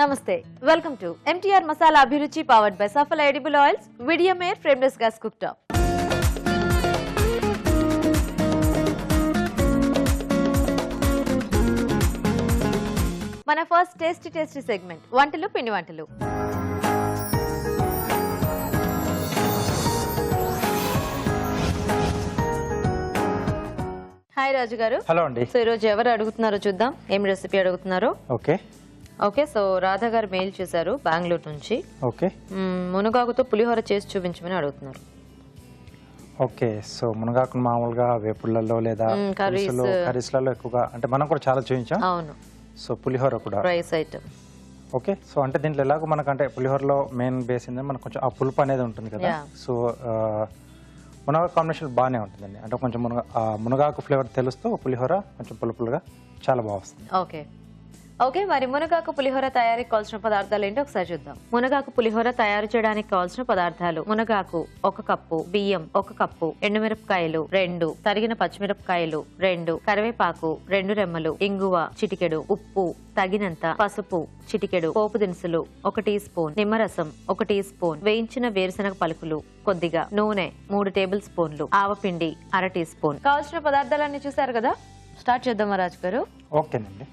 Namaste. Welcome to MTR Masala Abhiruchi powered by Safala Edible Oils, Videomer Frameless Gas Cooktop. మన first tasty segment వంటలు పిండి వంటలు. Hi రాజు గారు. Hello అండి. So ఈరోజు ఎవరు అడుగుతున్నారో చూద్దాం, ఏం రెసిపీ అడుగుతున్నారో. ఓకే సో రాధా గారు మెయిల్ చేశారు బెంగళూరు నుంచి. ఓకే, మునగాకుతో పులిహోర చేసి చూపించమని అడుగుతున్నారు. ఓకే, సో మునగాకును మామూలుగా వేపుళ్ళలో లేదా కర్రీస్లలో ఎక్కువగా అంటే మనం కూడా చాలా చూపించాం. అవును. సో పులిహోర కూడా రైస్ ఐటమ్. ఓకే, సో అంటే దీంట్లో ఎలాగో మనకంటే పులిహోరలో మెయిన్ బేస్ ఏంటంటే మనకు కొంచెం ఆ పులుపు అనేది ఉంటుంది కదా. సో మునగాకు కాంబినేషన్ బాగానే ఉంటుందండి. అంటే కొంచెం మునగాకు ఫ్లేవర్ తెలుస్తూ పులిహోర కొంచెం పులుపులుగా చాలా బాగా వస్తుంది. ఓకే మరి మునగాకు పులిహోర తయారీకి కావాల్సిన పదార్థాలు ఏంటో ఒకసారి చూద్దాం. మునగాకు పులిహోర తయారు చేయడానికి కావాల్సిన పదార్థాలు: మునగాకు 1 కప్పు, బియ్యం 1 కప్పు, ఎండుమిరపకాయలు 2, తరిగిన పచ్చిమిరపకాయలు 2, కరివేపాకు 2 రెమ్మలు, ఇంగువ చిటికెడు, ఉప్పు తగినంత, పసుపు చిటికెడు, పోపు దినుసులు 1 టీ స్పూన్, నిమ్మరసం 1 టీ స్పూన్, వేయించిన వేరుశనగ పలుకులు కొద్దిగా, నూనె 3 టేబుల్ స్పూన్లు, ఆవపిండి 1/2 టీ స్పూన్. కావాల్సిన పదార్థాలన్నీ చూసారు కదా, స్టార్ట్ చేద్దామా రాజు గారు? ఓకేనండి.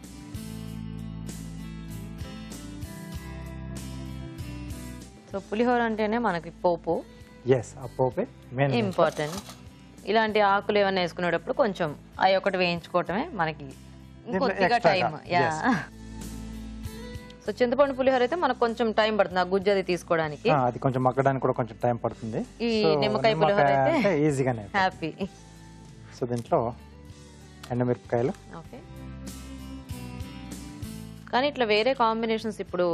సో పులిహోర అంటేనే మనకి పోపు ఇంపార్టెంట్. ఇలాంటి ఆకులు ఏమైనా వేసుకునేటప్పుడు కొంచెం అవి ఒకటి వేయించుకోవటమే మనకి ఇంకొద్దిగా టైం. సో చింతపండు పులిహోర అయితే మనకు కొంచెం టైం పడుతుంది ఆ గుజ్జు అది తీసుకోవడానికి, అది కొంచెం మగ్గడానికి కూడా కొంచెం టైం పడుతుంది. ఈ నిమ్మకాయ పులిహోర అయితే ఈజీగానే హ్యాపీ. సో దీంట్లో ఎండుమిరపకాయలు. ఓకే, కానీ ఇట్లా వేరే కాంబినేషన్స్ ఇప్పుడు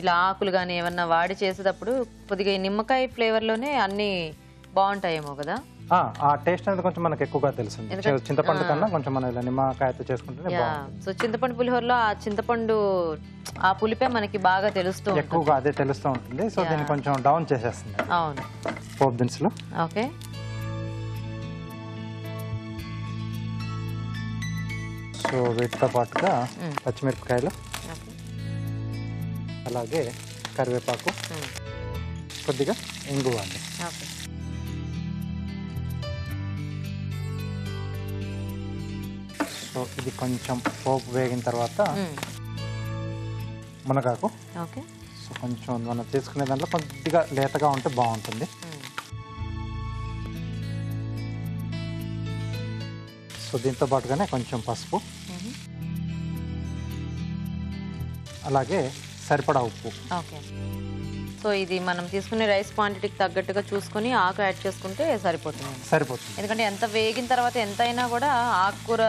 ఇలా ఆకులు కానీ ఏమన్నా వాడి చేసేటప్పుడు కొద్దిగా నిమ్మకాయ ఫ్లేవర్ లోనే అన్ని బాగుంటాయేమో కదా. ఆ టేస్ట్ అనేది కొంచెం మనకు ఎక్కువగా తెలుస్తుంది చింతపండు కన్నా. కొంచెం మనం ఇలా నిమ్మకాయతో చేసుకుంటే సో చింతపండు పులిహోరలో ఆ చింతపండు ఆ పులిపే మనకి బాగా తెలుస్తూ ఎక్కువగా అదే తెలుస్తూ ఉంటుంది. సో దీన్ని కొంచెం డౌన్ చేసేస్తుంది. అవును, పోపు దినుసులు. ఓకే, సో వీటితో పాటుగా పచ్చిమిరపకాయలు, అలాగే కరివేపాకు, కొద్దిగా ఇంగువ అండి. సో ఇది కొంచెం పోపు వేగిన తర్వాత మునగాకు. సో కొంచెం మనం తీసుకునే దాంట్లో కొద్దిగా లేతగా ఉంటే బాగుంటుంది. సో దీంతో పాటుగానే కొంచెం పసుపు, అలాగే సరిపడా ఉప్పు. ఓకే, సో ఇది మనం తీసుకునే రైస్ క్వాంటిటీకి తగ్గట్టుగా చూసుకుని ఆకు యాడ్ చేసుకుంటే సరిపోతుంది. ఎందుకంటే ఎంత వేగిన తర్వాత ఎంత అయినా కూడా ఆకుకూర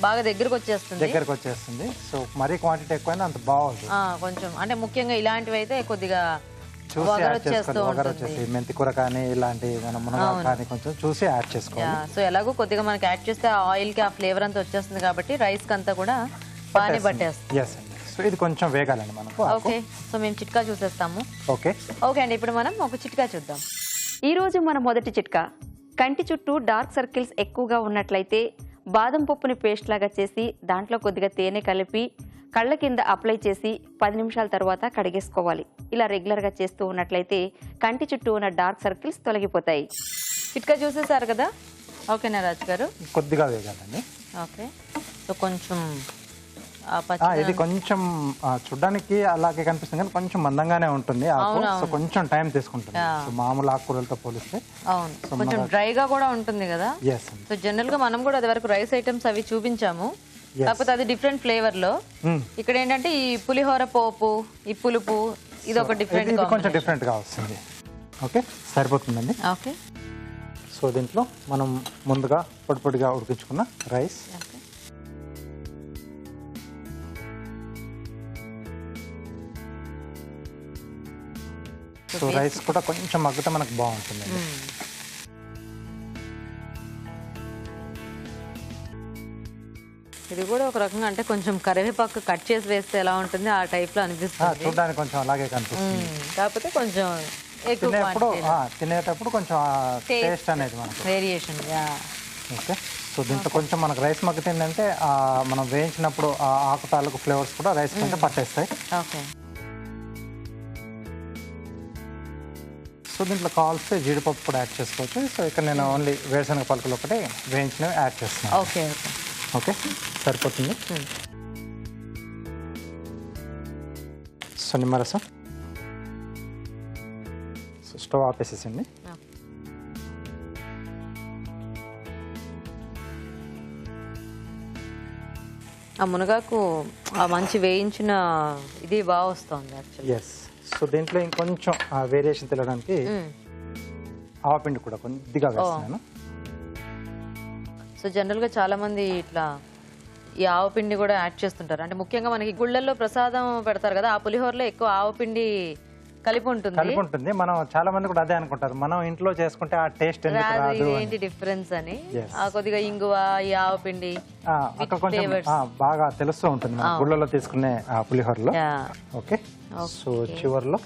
బాగా దగ్గరకు వచ్చేస్తుంది. సో మరీ క్వాంటిటీ ఎక్కువైనా అంత బాగుంటుంది. కొంచెం అంటే ముఖ్యంగా ఇలాంటివి అయితే కొద్దిగా మెంతి కూర కానీ ఇలాంటి మనం మునగాకు కానీ కొంచెం చూసి యాడ్ చేసుకోవాలి. సో ఎలాగో కొద్దిగా మనకి యాడ్ చేస్తే ఆయిల్ కి ఆ ఫ్లేవర్ అంతా వచ్చేస్తుంది కాబట్టి రైస్ కి అంతా కూడా బాగానే పట్టేస్తుంది. సో ఇది కొంచెం వేగాలండి మనకు. ఓకే, సో మేము చిట్కా చూసేస్తాము. ఓకే అండి, ఇప్పుడు మనం ఒక చిట్కా చూద్దాం. ఈ రోజు మన మొదటి చిట్కా: కంటి చుట్టూ డార్క్ సర్కిల్స్ ఎక్కువగా ఉన్నట్లయితే బాదం పప్పుని పేస్ట్ లాగా చేసి దాంట్లో కొద్దిగా తేనె కలిపి కళ్ళ కింద అప్లై చేసి 10 నిమిషాల తర్వాత కడిగేసుకోవాలి. ఇలా రెగ్యులర్గా చేస్తూ ఉన్నట్లయితే కంటి చుట్టూ ఉన్న డార్క్ సర్కిల్స్ తొలగిపోతాయి. చిట్కా చూసేసారు కదా. ఓకేనా రాజు గారు? కొద్దిగా వేగాలండి. ఓకే, సో కొంచెం ఇది కొంచెం చూడడానికి అలాగే కనిపిస్తుంది కానీ కొంచెం మందంగానే ఉంటుంది. సో కొంచెం టైం తీసుకుంటుంది మామూలు ఆకుకూరలతో పోలిస్తే. అవును, కొంచెం డ్రైగా కూడా ఉంటుంది కదా. సో జనరల్ గా మనం కూడా అది వరకు రైస్ ఐటమ్స్ అవి చూపించాము, కాకపోతే అది డిఫరెంట్ ఫ్లేవర్ లో. ఇక్కడ ఏంటంటే ఈ పులిహోర పోపు, ఈ పులుపు, ఇది ఒక కొంచెం డిఫరెంట్ గా వస్తుంది. ఓకే, సరిపోతుందండి. ఓకే, సో దీంట్లో మనం ముందుగా పొడిగా ఉడికించుకున్న రైస్. సో రైస్ కూడా కొంచెం మగ్గితే మనకు బాగుంటుంది. ఇది కూడా ఒక రకంగా అంటే కొంచెం కరివేపాకు కట్ చేసి వేస్తే ఎలా ఉంటుంది ఆ టైప్ లో అనిపిస్తుంది. చూడడానికి కొంచెం అలాగే కనిపిస్తుంది, కాకపోతే కొంచెం తినేటప్పుడు కొంచెం టేస్ట్ అనేది మనకు వేరియేషన్. ఓకే, సో దీంట్లో కొంచెం మనకు రైస్ మగ్గుతుందంటే మనం వేయించినప్పుడు ఆ ఆకు తాలూకు ఫ్లేవర్స్ కూడా రైస్ కొంచెం పట్టేస్తాయి. ఓకే. సో దీంట్లో కావాల్సి జీడిపప్పు కూడా యాడ్ చేసుకోవచ్చు. సో ఇక్కడ నేను ఓన్లీ వేరుశనగ పలుకులు ఒకటి వేయించినవి యాడ్ చేస్తున్నాను. ఓకే ఓకే సరిపోతుంది. సో నిమ్మరసం. సో స్టవ్ ఆపేసేసండి. ఆ మునగాకు ఆ మంచి వేయించిన ఇది బాగా వస్తుంది యాక్చువల్లీ. ఎస్. సో దీంట్లో ఇంకొంచెం వేరియేషన్ తెలియడానికి ఆవపిండి కూడా కొద్దిగా వేస్తున్నాను. సో జనరల్గా చాలా మంది ఇట్లా ఈ ఆవపిండి కూడా యాడ్ చేస్తుంటారు. అంటే ముఖ్యంగా మనకి గుళ్ళల్లో ప్రసాదం పెడతారు కదా, ఆ పులిహోరలో ఎక్కువ ఆవపిండి కలిపి ఉంటుంది. మనం చాలా మంది కూడా అదే అనుకుంటారు, మనం ఇంట్లో చేసుకుంటే ఆ టేస్ట్ ఏంటి డిఫరెన్స్ అని. ఆ కొద్దిగా ఇంగువ, ఈ ఆవపిండి అక్కడ కొంచెం బాగా తెలుస్తూ ఉంటుంది మన గుళ్ళలో తీసుకునే ఆ పులిహోరలో. ఓకే. సో చివర్లో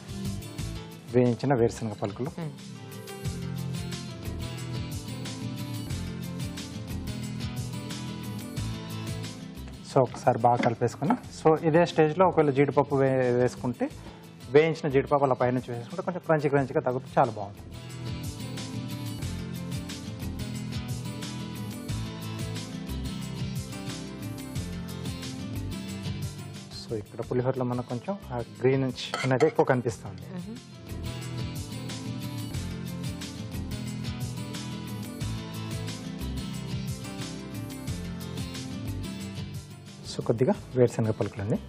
వేయించిన వేరుశనగ పలుకులు. సో ఒకసారి బాగా కలిపేసుకుని, సో ఇదే స్టేజ్లో ఒకవేళ జీడిపప్పు వేసుకుంటే వేయించిన జీడిపప్పు అలా పైనుంచి వేసుకుంటే కొంచెం క్రంచిగా తగ్గుతూ చాలా బాగుంటుంది. సో ఇక్కడ పులిహోరలో మనకు కొంచెం ఆ గ్రీన్ అనేది ఎక్కువ కనిపిస్తుంది. సో కొద్దిగా వేరుశనగ పలుకులండి.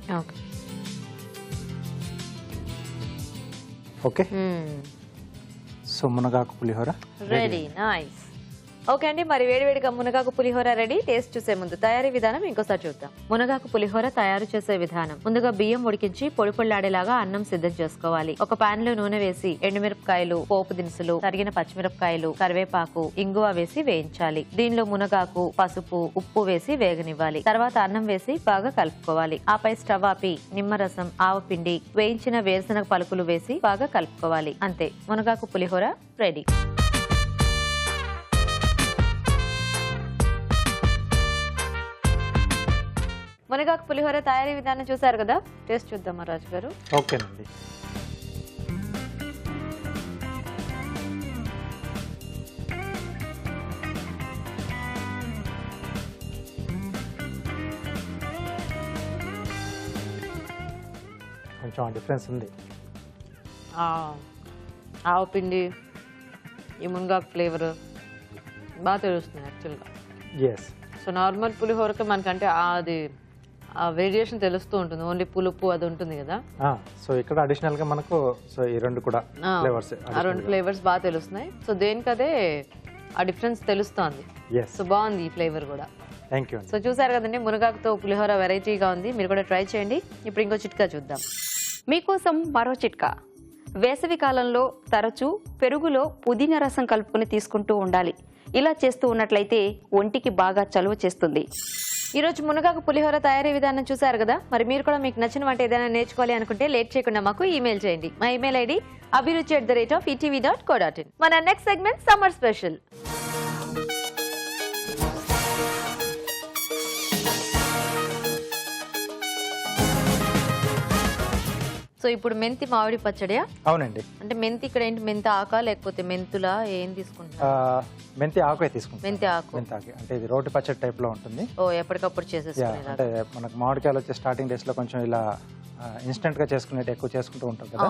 ఓకే. సో మునగాకు పులిహోర రెడీ. నైస్. ఓకే అండి, మరి వేడివేడిగా మునగాకు పులిహోర రెడీ. టేస్ట్ చూసే ముందు తయారీ విధానం ఇంకోసారి చూద్దాం. మునగాకు పులిహోర తయారు చేసే విధానం: ముందుగా బియ్యం ఉడికించి పొడి పొళ్ళాడేలాగా అన్నం సిద్ధం చేసుకోవాలి. ఒక పాన్ లో నూనె వేసి ఎండుమిరపకాయలు, పోపు దినుసులు, తరిగిన పచ్చిమిరపకాయలు, కరివేపాకు, ఇంగువ వేసి వేయించాలి. దీనిలో మునగాకు, పసుపు, ఉప్పు వేసి వేగనివ్వాలి. తర్వాత అన్నం వేసి బాగా కలుపుకోవాలి. ఆపై స్టవ్ ఆపి నిమ్మరసం, ఆవపిండి, వేయించిన వేరుశనగ పలుకులు వేసి బాగా కలుపుకోవాలి. అంతే, మునగాకు పులిహోర రెడీ. మునగాకు పులిహోర తయారీ విధానం చూసారు కదా, టేస్ట్ చూద్దామా రాజు గారు? ఓకేనండి. కొంచెం డిఫరెన్స్ ఉంది. ఆవపిండి, ఈ మునగాకు ఫ్లేవర్ బాగా తెలుస్తుంది యాక్చువల్గా. ఎస్. సో నార్మల్ పులిహోరకి మనకంటే అది ఆ వేరియేషన్ తెలుస్తూ ఉంటుంది, ఓన్లీ పులుపు అది ఉంటుంది కదా. సో ఇక్కడ అడిషనల్ గా మనకు సో ఈ రెండు కూడా ఫ్లేవర్స్, ఆ రెండు ఫ్లేవర్స్ బాగా తెలుస్తున్నాయి. సో దేనికదే ఆ డిఫరెన్స్ తెలుస్తోంది. సో బాగుంది ఈ ఫ్లేవర్ కూడా. Thank you. సో చూసారు కదండి, మునగాకుతో పులిహోర వెరైటీగా ఉంది. మీరు కూడా ట్రై చేయండి. ఇప్పుడు ఇంకో చిట్కా చూద్దాం. మీకోసం మరో చిట్కా. వేసవి కాలంలో తరచూ పెరుగులో పుదీనా రసం కలుపుకొని తీసుకుంటూ ఉండాలి. ఇలా చేస్తూ ఉన్నట్లయితే ఒంటికి బాగా చలువ చేస్తుంది. ఈ రోజు మునగాకు పులిహోర తయారీ విధానం చూసారు కదా. మరి మీరు కూడా మీకు నచ్చిన వంట ఏదైనా నేర్చుకోవాలి అనుకుంటే లేట్ చేయకుండా మాకు ఈమెయిల్ చేయండి. మా ఈమెయిల్ ఐడి abhiruchi@etv.co.in. మన next segment summer special. So ఇప్పుడు మెంతి మామిడి పచ్చడియా? అవునండి. అంటే మెంతి ఇక్కడ ఏంటి, మెంతి ఆకా లేకపోతే మెంతులా, ఏం తీసుకుంటా? మెంతి ఆకు తీసుకుంటాం. మెంతి ఆకు అంటే ఇది రోటి పచ్చడి టైప్ లో ఉంటుంది. ఓ ఎప్పటికప్పుడు చేసేసుకునేది. అంటే మనకు మామిడికాయలు వచ్చే స్టార్టింగ్ డేస్ లో కొంచెం ఇలా ఇన్స్టెంట్ గా చేసుకునేది ఎక్కువ చేసుకుంటూ ఉంటాం కదా.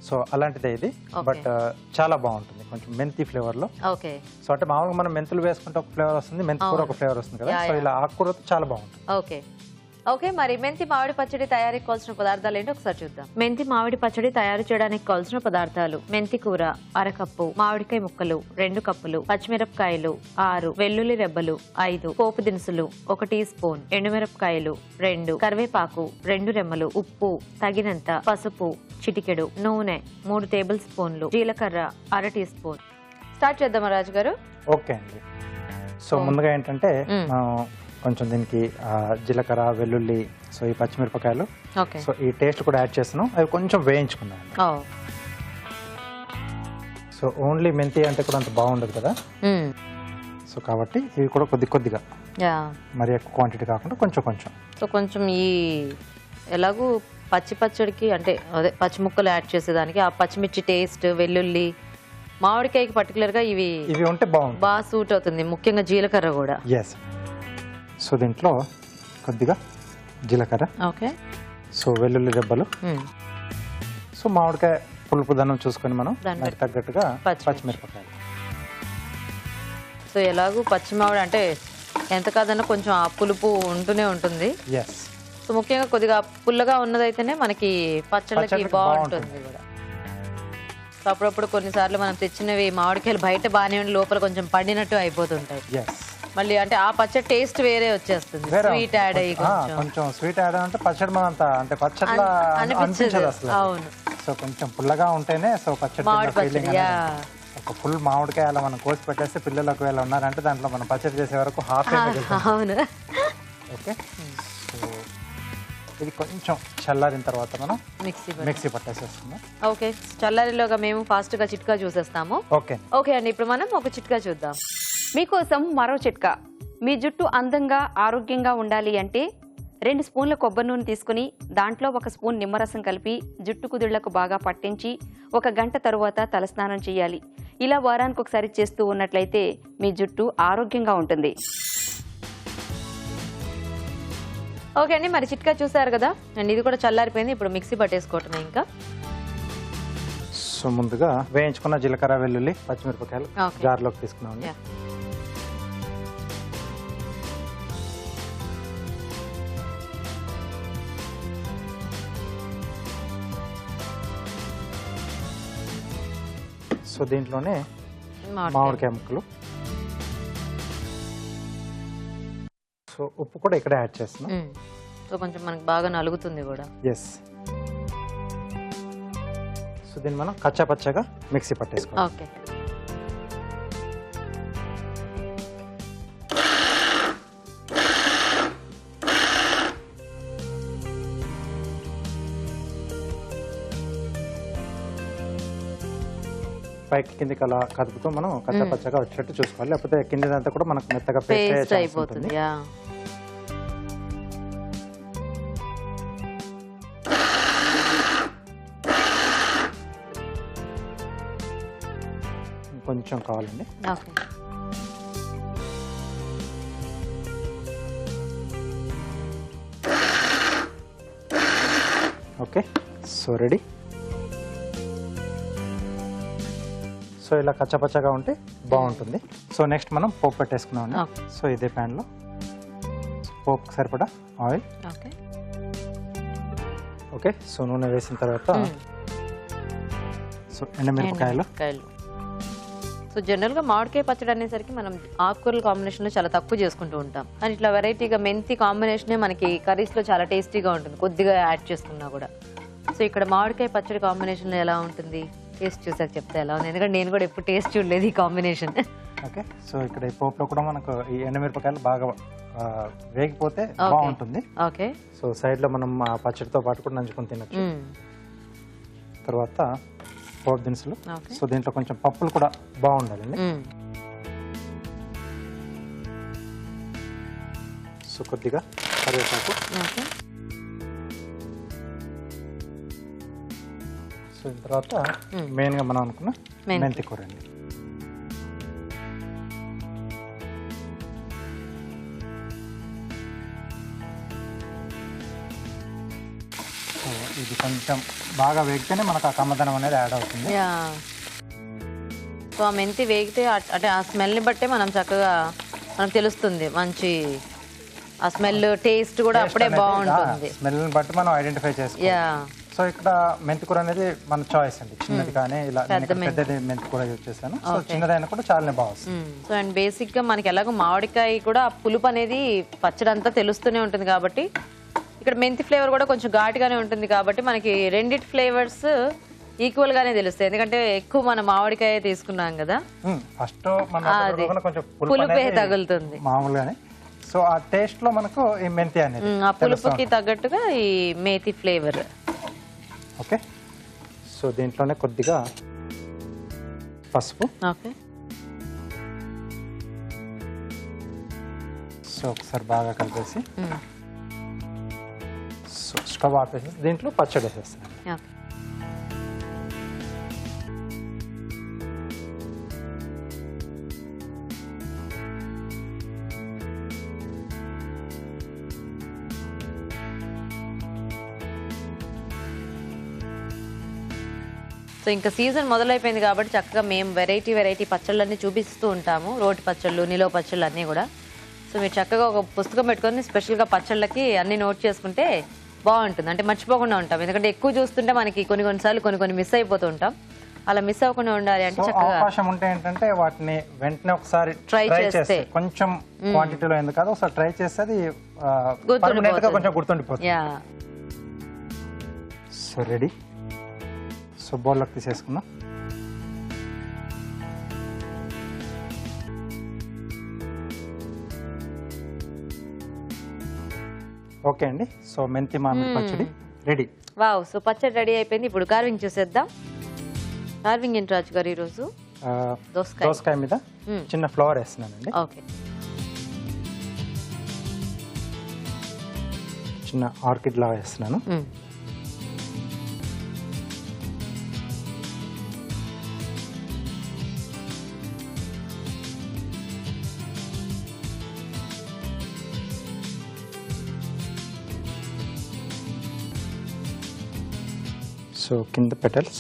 సో అలాంటిదే ఇది. బట్ చాలా బాగుంటుంది కొంచెం మెంతి ఫ్లేవర్ లో. ఓకే. సో అంటే మామూలుగా మనం మెంతులు వేసుకుంటే ఒక ఫ్లేవర్ వస్తుంది, మెంతి కూర ఒక ఫ్లేవర్ వస్తుంది కదా. సో ఇలా ఆకుకూర చాలా బాగుంటుంది. ఓకే. ఓకే, మరి మెంతి మామిడి పచ్చడి తయారీకి కావాల్సిన పదార్థాలు ఏంటో ఒకసారి చూద్దాం. మెంతి మామిడి పచ్చడి తయారు చేయడానికి కావాల్సిన పదార్థాలు: మెంతి కూర అరకప్పు, మామిడికాయ ముక్కలు 2 కప్పులు, పచ్చిమిరపకాయలు 6, వెల్లుల్లి రెబ్బలు 5, పోపు దినుసులు 1 టీ స్పూన్, ఎండుమిరపకాయలు 2, కరివేపాకు 2 రెమ్మలు, ఉప్పు తగినంత, పసుపు చిటికెడు, నూనె 3 టేబుల్ స్పూన్లు, జీలకర్ర 1/2 టీ స్పూన్. స్టార్ట్ చేద్దామా రాజు గారు? ఓకే అండి. సో ముందుగా ఏంటంటే కొంచెం దీనికి జీలకర్ర, వెల్లుల్లి, సో ఈ పచ్చిమిరపకాయలు, సో ఈ టేస్ట్ కూడా యాడ్ చేస్తున్నాం. అవి కొంచెం వేయించుకున్నాను. సో ఓన్లీ మెంతి అంటే కూడా అంత బాగుండదు కదా. సో కాబట్టి ఇవి కూడా కొద్దిగా యా. మరి ఎక్కువ క్వాంటిటీ కాకుండా కొంచెం సో కొంచెం ఈ ఎలాగూ పచ్చడికి అంటే అదే పచ్చి ముక్కలు యాడ్ చేసేదానికి ఆ పచ్చిమిర్చి టేస్ట్, వెల్లుల్లి, మామిడికాయకి పర్టికులర్గా ఇవి ఉంటే బాగుంటుంది, బాగా సూట్ అవుతుంది, ముఖ్యంగా జీలకర్ర కూడా. ఎస్. సో దీంట్లో కొద్దిగా జీలకర్ర, ఓకే. సో వెల్లుల్లి రెబ్బలు, సో మామిడికాయ పులుపు దన్నం చూసుకొని మనం దానికి తగ్గట్టుగా పచ్చిమిరపకాయలు. సో ఎలాగూ పచ్చి మామిడి అంటే ఎంత కాదన్నా కొంచెం ఆ పులుపు ఉంటూనే ఉంటుంది. ఎస్. సో ముఖ్యంగా కొద్దిగా పుల్లగా ఉన్నదైతేనే మనకి పచ్చళ్ళకి బాగుంటుంది కూడా. సో అప్పుడప్పుడు కొన్నిసార్లు మనం తెచ్చినవి మామిడికాయలు బయట బాగానే ఉండి లోపల కొంచెం పండినట్టు అయిపోతుంటాయి. మళ్ళీ అంటే ఆ పచ్చడి టేస్ట్ వేరే వచ్చేస్తుంది, స్వీట్ యాడ్ అయ్యి కొంచెం స్వీట్ యాడ్ అంటే పచ్చడి మనంత అంటే పచ్చడిలా అనిపించదు అసలు. అవును. సో కొంచెం పుల్లగా ఉంటేనే సో పచ్చడి ఒక ఫుల్ మామిడికాయ అలా మనం కోసి పెట్టేస్తే పిల్లలు ఒకవేళ ఉన్నారంటే దాంట్లో మనం పచ్చడి చేసే వరకు హాఫ్. అవును. ఓకే. సో ఇది కొంచెం చల్లారిన తర్వాత మనం మిక్సీ పట్టేసేస్తున్నాం. ఓకే. చల్లారిలోగా మేము ఫాస్ట్ గా చిట్కా చూసేస్తాము. ఓకే అండి, ఇప్పుడు మనం ఒక చిట్కా చూద్దాం. మీకోసం మరో చిట్కా. మీ జుట్టు అందంగా ఆరోగ్యంగా ఉండాలి అంటే 2 స్పూన్ల కొబ్బరి నూనె తీసుకుని దాంట్లో 1 స్పూన్ నిమ్మరసం కలిపి జుట్టు కుదుళ్లకు బాగా పట్టించి 1 గంట తరువాత తలస్నానం చేయాలి. ఇలా వారానికి ఒకసారి చేస్తూ ఉన్నట్లయితే మీ జుట్టు ఆరోగ్యంగా ఉంటుంది. ఓకే అండి, మరి చిట్కా చూసారు కదా అండ్ ఇది కూడా చల్లారిపోయింది. ఇప్పుడు మిక్సీ పట్టేసుకోవటమే ఇంకా. సో ముందుగా వేయించుకున్న జీలకర్ర, వెల్లుల్లి, పచ్చిమిరపకాయలు జార్లోకి తీసుకున్నాం. సో దీంట్లోనే మామిడికాయ ముక్కలు, సో ఉప్పు కూడా ఇక్కడ యాడ్ చేస్తున్నాం. సో కొంచెం మనకి బాగా నలుగుతుంది కూడా. ఎస్. సో దీన్ని మనం కచ్చా పచ్చగా మిక్సీ పట్టేసుకోవాలి. ఓకే. పైకి కిందికి అలా కదుపుతూ మనం కచ్చా పచ్చగా వచ్చేట్టు చూసుకోవాలి, లేకపోతే కిందిదంతా కూడా మనకు మెత్తగా పేస్ట్ అయిపోతుంది. కొంచెం కావాలండి. ఓకే. So ready. సో ఇలా కచ్చపచ్చగా ఉంటే బాగుంటుంది. సో నెక్స్ట్ మనం పోపు పెట్టేసుకున్నాం. సో ఇదే ప్యాన్లో పోపు సరిపడా ఆయిల్. ఓకే. సో నూనె వేసిన తర్వాత సో ఎండుమిరపకాయలు. సో జనరల్గా మామిడికాయ పచ్చడి అనేసరికి మనం ఆకుకూరల కాంబినేషన్లో చాలా తక్కువ చేసుకుంటూ ఉంటాం, కానీ ఇట్లా వెరైటీగా మెంతి కాంబినేషనే మనకి కర్రీస్లో చాలా టేస్టీగా ఉంటుంది కొద్దిగా యాడ్ చేసుకున్నా కూడా. సో ఇక్కడ మామిడికాయ పచ్చడి కాంబినేషన్లో ఎలా ఉంటుంది టేస్ట్ చూసాక చెప్తే ఎలా ఉంది, ఎందుకంటే నేను కూడా ఎప్పుడు టేస్ట్ చూడలేదు ఈ కాంబినేషన్. ఓకే. సో ఇక్కడ ఈ పోపులో కూడా మనకు ఈ ఎండుమిరపకాయలు బాగా వేగిపోతే బాగుంటుంది. ఓకే. సో సైడ్లో మనం ఆ పచ్చడితో పాటు కూడా నంచుకొని తినచ్చు. తర్వాత పోపు దినుసులు. సో దీంట్లో కొంచెం పప్పులు కూడా బాగుండాలండి. సో కొద్దిగా కరివేపాకు. సో తర్వాత మెయిన్గా మనం అనుకున్న మెంతి కూర అండి. ఇది కొంచెం బాగా వేగితేనే మనకు ఆ కమ్మదనం అనేది యాడ్ అవుతుంది. సో ఆ మెంతి వేగితే అంటే ఆ స్మెల్ని బట్టే మనం చక్కగా మనకు తెలుస్తుంది, మంచి ఆ స్మెల్ టేస్ట్ కూడా అప్పుడే బాగుంటుంది. స్మెల్ని బట్టి మనం ఐడెంటిఫై చేసుకోవాలి. సో ఇక్కడ మెంతి కూర అనేది మన చాయిస్ అండి, చిన్నది కానీ ఇలా పెద్దది మెంతి కూర యూజ్ చేశాను. సో చిన్నదైనా కూడా చాలా బాగుంది. సో అండ్ బేసిక్ గా మనకి ఎలాగో మామిడికాయ కూడా పులుపు అనేది పచ్చడి అంతా తెలుస్తూనే ఉంటుంది కాబట్టి ఇక్కడ మెంతి ఫ్లేవర్ కూడా కొంచెం ఘాటుగానే ఉంటుంది కాబట్టి మనకి రెండిటి ఫ్లేవర్స్ ఈక్వల్ గానే తెలుస్తాయి, ఎందుకంటే ఎక్కువ మనం మామిడికాయ తీసుకున్నాం కదా, ఫస్ట్ కొంచెం పులుపే తగులుతుంది మామూలుగానే. సో ఆ టేస్ట్ లో మనకు ఈ మెంతి అనేది ఆ పులుపుకి తగ్గట్టుగా ఈ మేతి ఫ్లేవర్. ఓకే. సో దీంట్లోనే కొద్దిగా పసుపు. ఓకే. సో ఒకసారి బాగా కలిపేసి సో స్టవ్ ఆపేసి దీంట్లో పచ్చడి వేసేస్తాను. ఓకే. సో ఇంకా సీజన్ మొదలైపోయింది కాబట్టి చక్కగా మేము వెరైటీ పచ్చళ్ళన్నీ చూపిస్తూ ఉంటాము. రోటి పచ్చళ్ళు, నిలువ పచ్చళ్ళు అన్నీ కూడా. సో మీరు చక్కగా ఒక పుస్తకం పెట్టుకొని స్పెషల్గా పచ్చళ్ళకి అన్ని నోట్ చేసుకుంటే బాగుంటుంది. అంటే మర్చిపోకుండా ఉంటాం. ఎందుకంటే ఎక్కువ చూస్తుంటే మనకి కొన్నిసార్లు కొన్ని మిస్ అయిపోతూ ఉంటాం. అలా మిస్ అవ్వకుండా ఉండాలి అంటే చక్కగా అవకాశం ఉంటే ఏంటంటే వాటిని వెంటనే ఒకసారి ట్రై చేస్తే కొంచెం క్వాంటిటీలో ఎందుకు కాదు ఒకసారి ట్రై చేస్తే అది పర్మనెంట్ గా కొంచెం గుర్తుండిపోతుంది. So ready. సో బౌల్లోకి తీసేసుకుందాం. ఓకే అండి. సో మెంతి మామిడి పచ్చడి రెడీ. వావ్. సో పచ్చడి రెడీ అయిపోయింది. ఇప్పుడు కార్వింగ్ చూసేద్దాం. కార్వింగ్ ఏంటి రాజు గారు ఈరోజు? దోసకాయ మీద చిన్న ఫ్లవర్ వేస్తున్నానండి. ఓకే. చిన్న ఆర్కిడ్ లాగా వేస్తున్నాను. సో కింద పెటల్స్.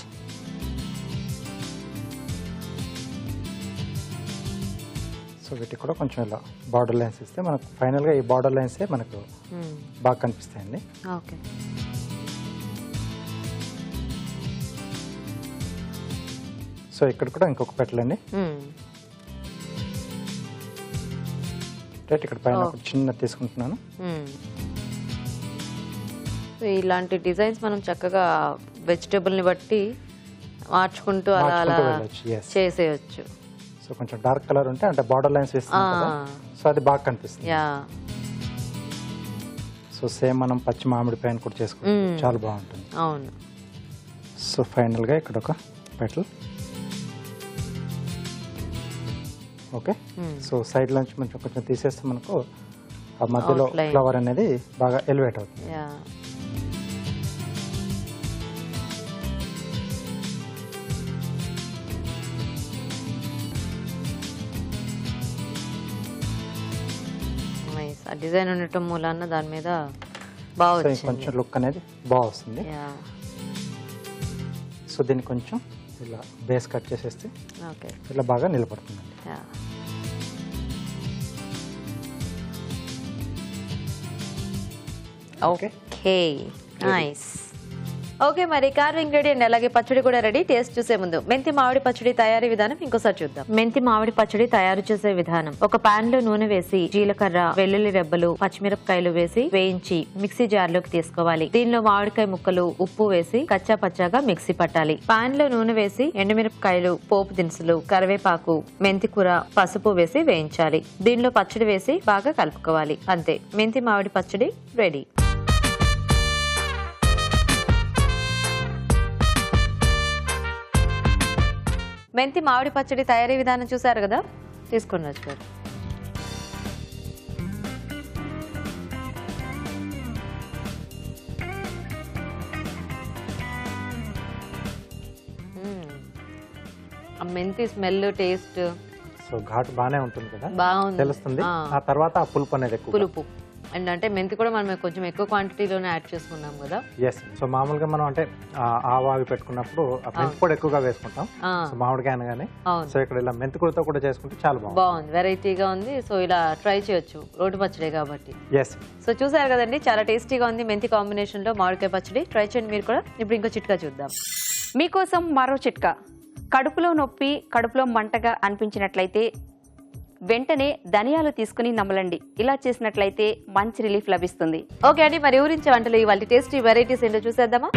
సో వీటికి కూడా కొంచెం ఇలా బార్డర్ లైన్స్ ఇస్తే మనకు ఫైనల్గా ఈ బార్డర్ లైన్సే మనకు బాగా కనిపిస్తాయండి. ఓకే. సో ఇక్కడ కూడా ఇంకొక పెటల్ అండి. రైట్. ఇక్కడ పైన ఒక చిన్న తీసుకుంటున్నాను. ఇలాంటి డిజైన్స్ మనం చక్కగా వెజిటేబుల్ ని బట్టి మార్చుకుంటూ అలా అలా చేసేయచ్చు. సో కొంచెం డార్క్ కలర్ ఉంటే అంటే బార్డర్ లైన్స్ వేస్తాం కదా, సో అది బాగా కనిపిస్తుంది. సో సేమ్ మనం పచ్చి మామిడి పైన కూడా చేసుకుంటాం, చాలా బాగుంటుంది. అవును. సో ఫైనల్ గా ఇక్కడ ఒక పెటల్. ఓకే. సో సైడ్ నుంచి కొంచెం తీసేస్తే మనకు ఆ మధ్యలో ఫ్లవర్ అనేది బాగా ఎలివేట్ అవుతుంది. డిజైన్ ఉండటం మూలాన దాని మీద బాగా కొంచెం లుక్ అనేది బాగా వస్తుంది. సో దీన్ని కొంచెం ఇలా బేస్ కట్ చేసేస్తే ఇలా బాగా నిలబడుతుందండి. ఓకే. నైస్. ఓకే, మరి కార్వింగ్ రెడీ అండి. అలాగే పచ్చడి కూడా రెడీ. టేస్ట్ చూసే ముందు మెంతి మామిడి పచ్చడి తయారీ విధానం ఇంకోసారి చూద్దాం. మెంతి మామిడి పచ్చడి తయారు చేసే విధానం: ఒక పాన్ లో నూనె వేసి జీలకర్ర, వెల్లుల్లి రెబ్బలు, పచ్చిమిరపకాయలు వేసి వేయించి మిక్సీ జార్ లోకి తీసుకోవాలి. దీనిలో మామిడికాయ ముక్కలు, ఉప్పు వేసి కచ్చా పచ్చాగా మిక్సీ పట్టాలి. పాన్ లో నూనె వేసి ఎండుమిరపకాయలు, పోపు దినుసులు, కరివేపాకు, మెంతి కూర, పసుపు వేసి వేయించాలి. దీనిలో పచ్చడి వేసి బాగా కలుపుకోవాలి. అంతే, మెంతి మామిడి పచ్చడి రెడీ. మెంతి మామిడి పచ్చడి తయారీ విధానం చూసారు కదా, తీసుకుని రాజు గారు. ఆ మెంతి స్మెల్, టేస్ట్, సో ఘాటు బాగానే ఉంటుంది కదా, బాగుంది, తెలుస్తుంది. ఆ తర్వాత ఆ పులుపు అనేది ఎక్కువ, పులుపు. అండ్ అంటే మెంతి కూడా మనం కొంచెం ఎక్కువ క్వాంటిటీలోనే యాడ్ చేసుకున్నాం కదా. ఎస్. సో మామూలుగా మనం అంటే ఆవావి పెట్టుకున్నప్పుడు మెంతి కూడా ఎక్కువగా వేసుకుంటాం, సో మామిడికాయ అనగానే. సో ఇక్కడ ఇలా మెంతి కూరతో కూడా చేసుకుంటే చాలా బాగుంది, వెరైటీగా ఉంది. సో ఇలా ట్రై చేయొచ్చు, రోటి పచ్చడి కాబట్టి. ఎస్. సో చూసారు కదండి, చాలా టేస్టీగా ఉంది మెంతి కాంబినేషన్ లో మామిడికాయ పచ్చడి. ట్రై చేయండి మీరు కూడా. ఇప్పుడు ఇంకో చిట్కా చూద్దాం. మీకోసం మరో చిట్కా. కడుపులో నొప్పి, కడుపులో మంటగా అనిపించినట్లయితే వెంటనే ధనియాలు తీసుకుని నమలండి. ఇలా చేసినట్లయితే మంచి రిలీఫ్ లభిస్తుంది. ఓకే అండి, మరి ఊరించే వంటలు ఇవాళ టేస్టీ వెరైటీస్ ఏంటో చూసేద్దామా?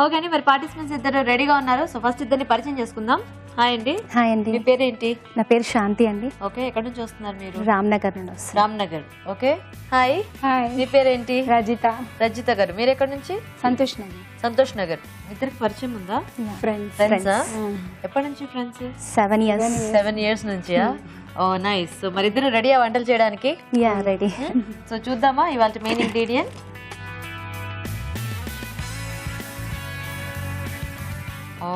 ఓకే అండి, మరి పార్టిసిపెంట్స్ ఇద్దరు రెడీగా ఉన్నారు. సో ఫస్ట్ ఇద్దరిని పరిచయం చేసుకుందాం. హాయ్ అండి. హాయ్ అండి. మీ పేరేంటి? నా పేరు శాంతి అండి. ఓకే, ఎక్కడి నుంచి వస్తున్నారు మీరు? రామ్నగర్ నుండి వస్తాను. రామ్నగర్. Okay, hi. హాయ్, మీ పేరేంటి? రజిత. రజిత గారు, మీరు ఎక్కడి నుంచి? సంతోష్ నగర్. సంతోష్ నగర్. ఇద్దరికి పరిచయం ఉందా? ఫ్రెండ్స్. ఫ్రెండ్సా? ఎప్పటి నుంచి ఫ్రెండ్స్? 7 years. 7 years నుంచి. ఓ నైస్. సో మరి ఇద్దరు రెడీ వంటలు చేయడానికి? Yeah ready. సో చూద్దామా ఇవాళ మెయిన్ ఇంగ్రీడియంట్. ఓ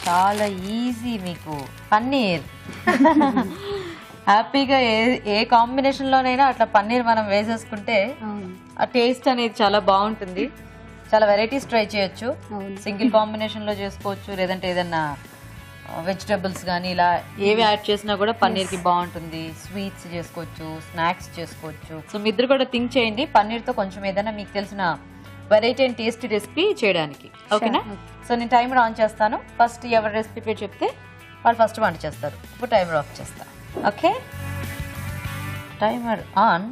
చాలా ఈజీ మీకు. పన్నీర్. హ్యాపీగా ఏ కాంబినేషన్ లోనైనా అట్లా పన్నీర్ మనం వేసేసుకుంటే ఆ టేస్ట్ అనేది చాలా బాగుంటుంది. చాలా వెరైటీస్ ట్రై చేయొచ్చు. సింగిల్ కాంబినేషన్ లో చేసుకోవచ్చు, లేదంటే ఏదన్నా వెజిటబుల్స్ కానీ ఇలా ఏవి యాడ్ చేసినా కూడా పన్నీర్ కి బాగుంటుంది. స్వీట్స్ చేసుకోవచ్చు, స్నాక్స్ చేసుకోవచ్చు. సో మీ ఇద్దరు కూడా థింక్ చేయండి పన్నీర్ తో కొంచెం ఏదైనా మీకు తెలిసిన వెరైటీ అండ్ టేస్టీ రెసిపీ చేయడానికి. ఓకేనా? సో నేను టైమర్ ఆన్ చేస్తాను. ఫస్ట్ ఎవరి రెసిపీ పేరు చెప్తే వాళ్ళు ఫస్ట్ వంట చేస్తారు. ఇప్పుడు టైమర్ ఆఫ్ చేస్తాను. Okay, timer on.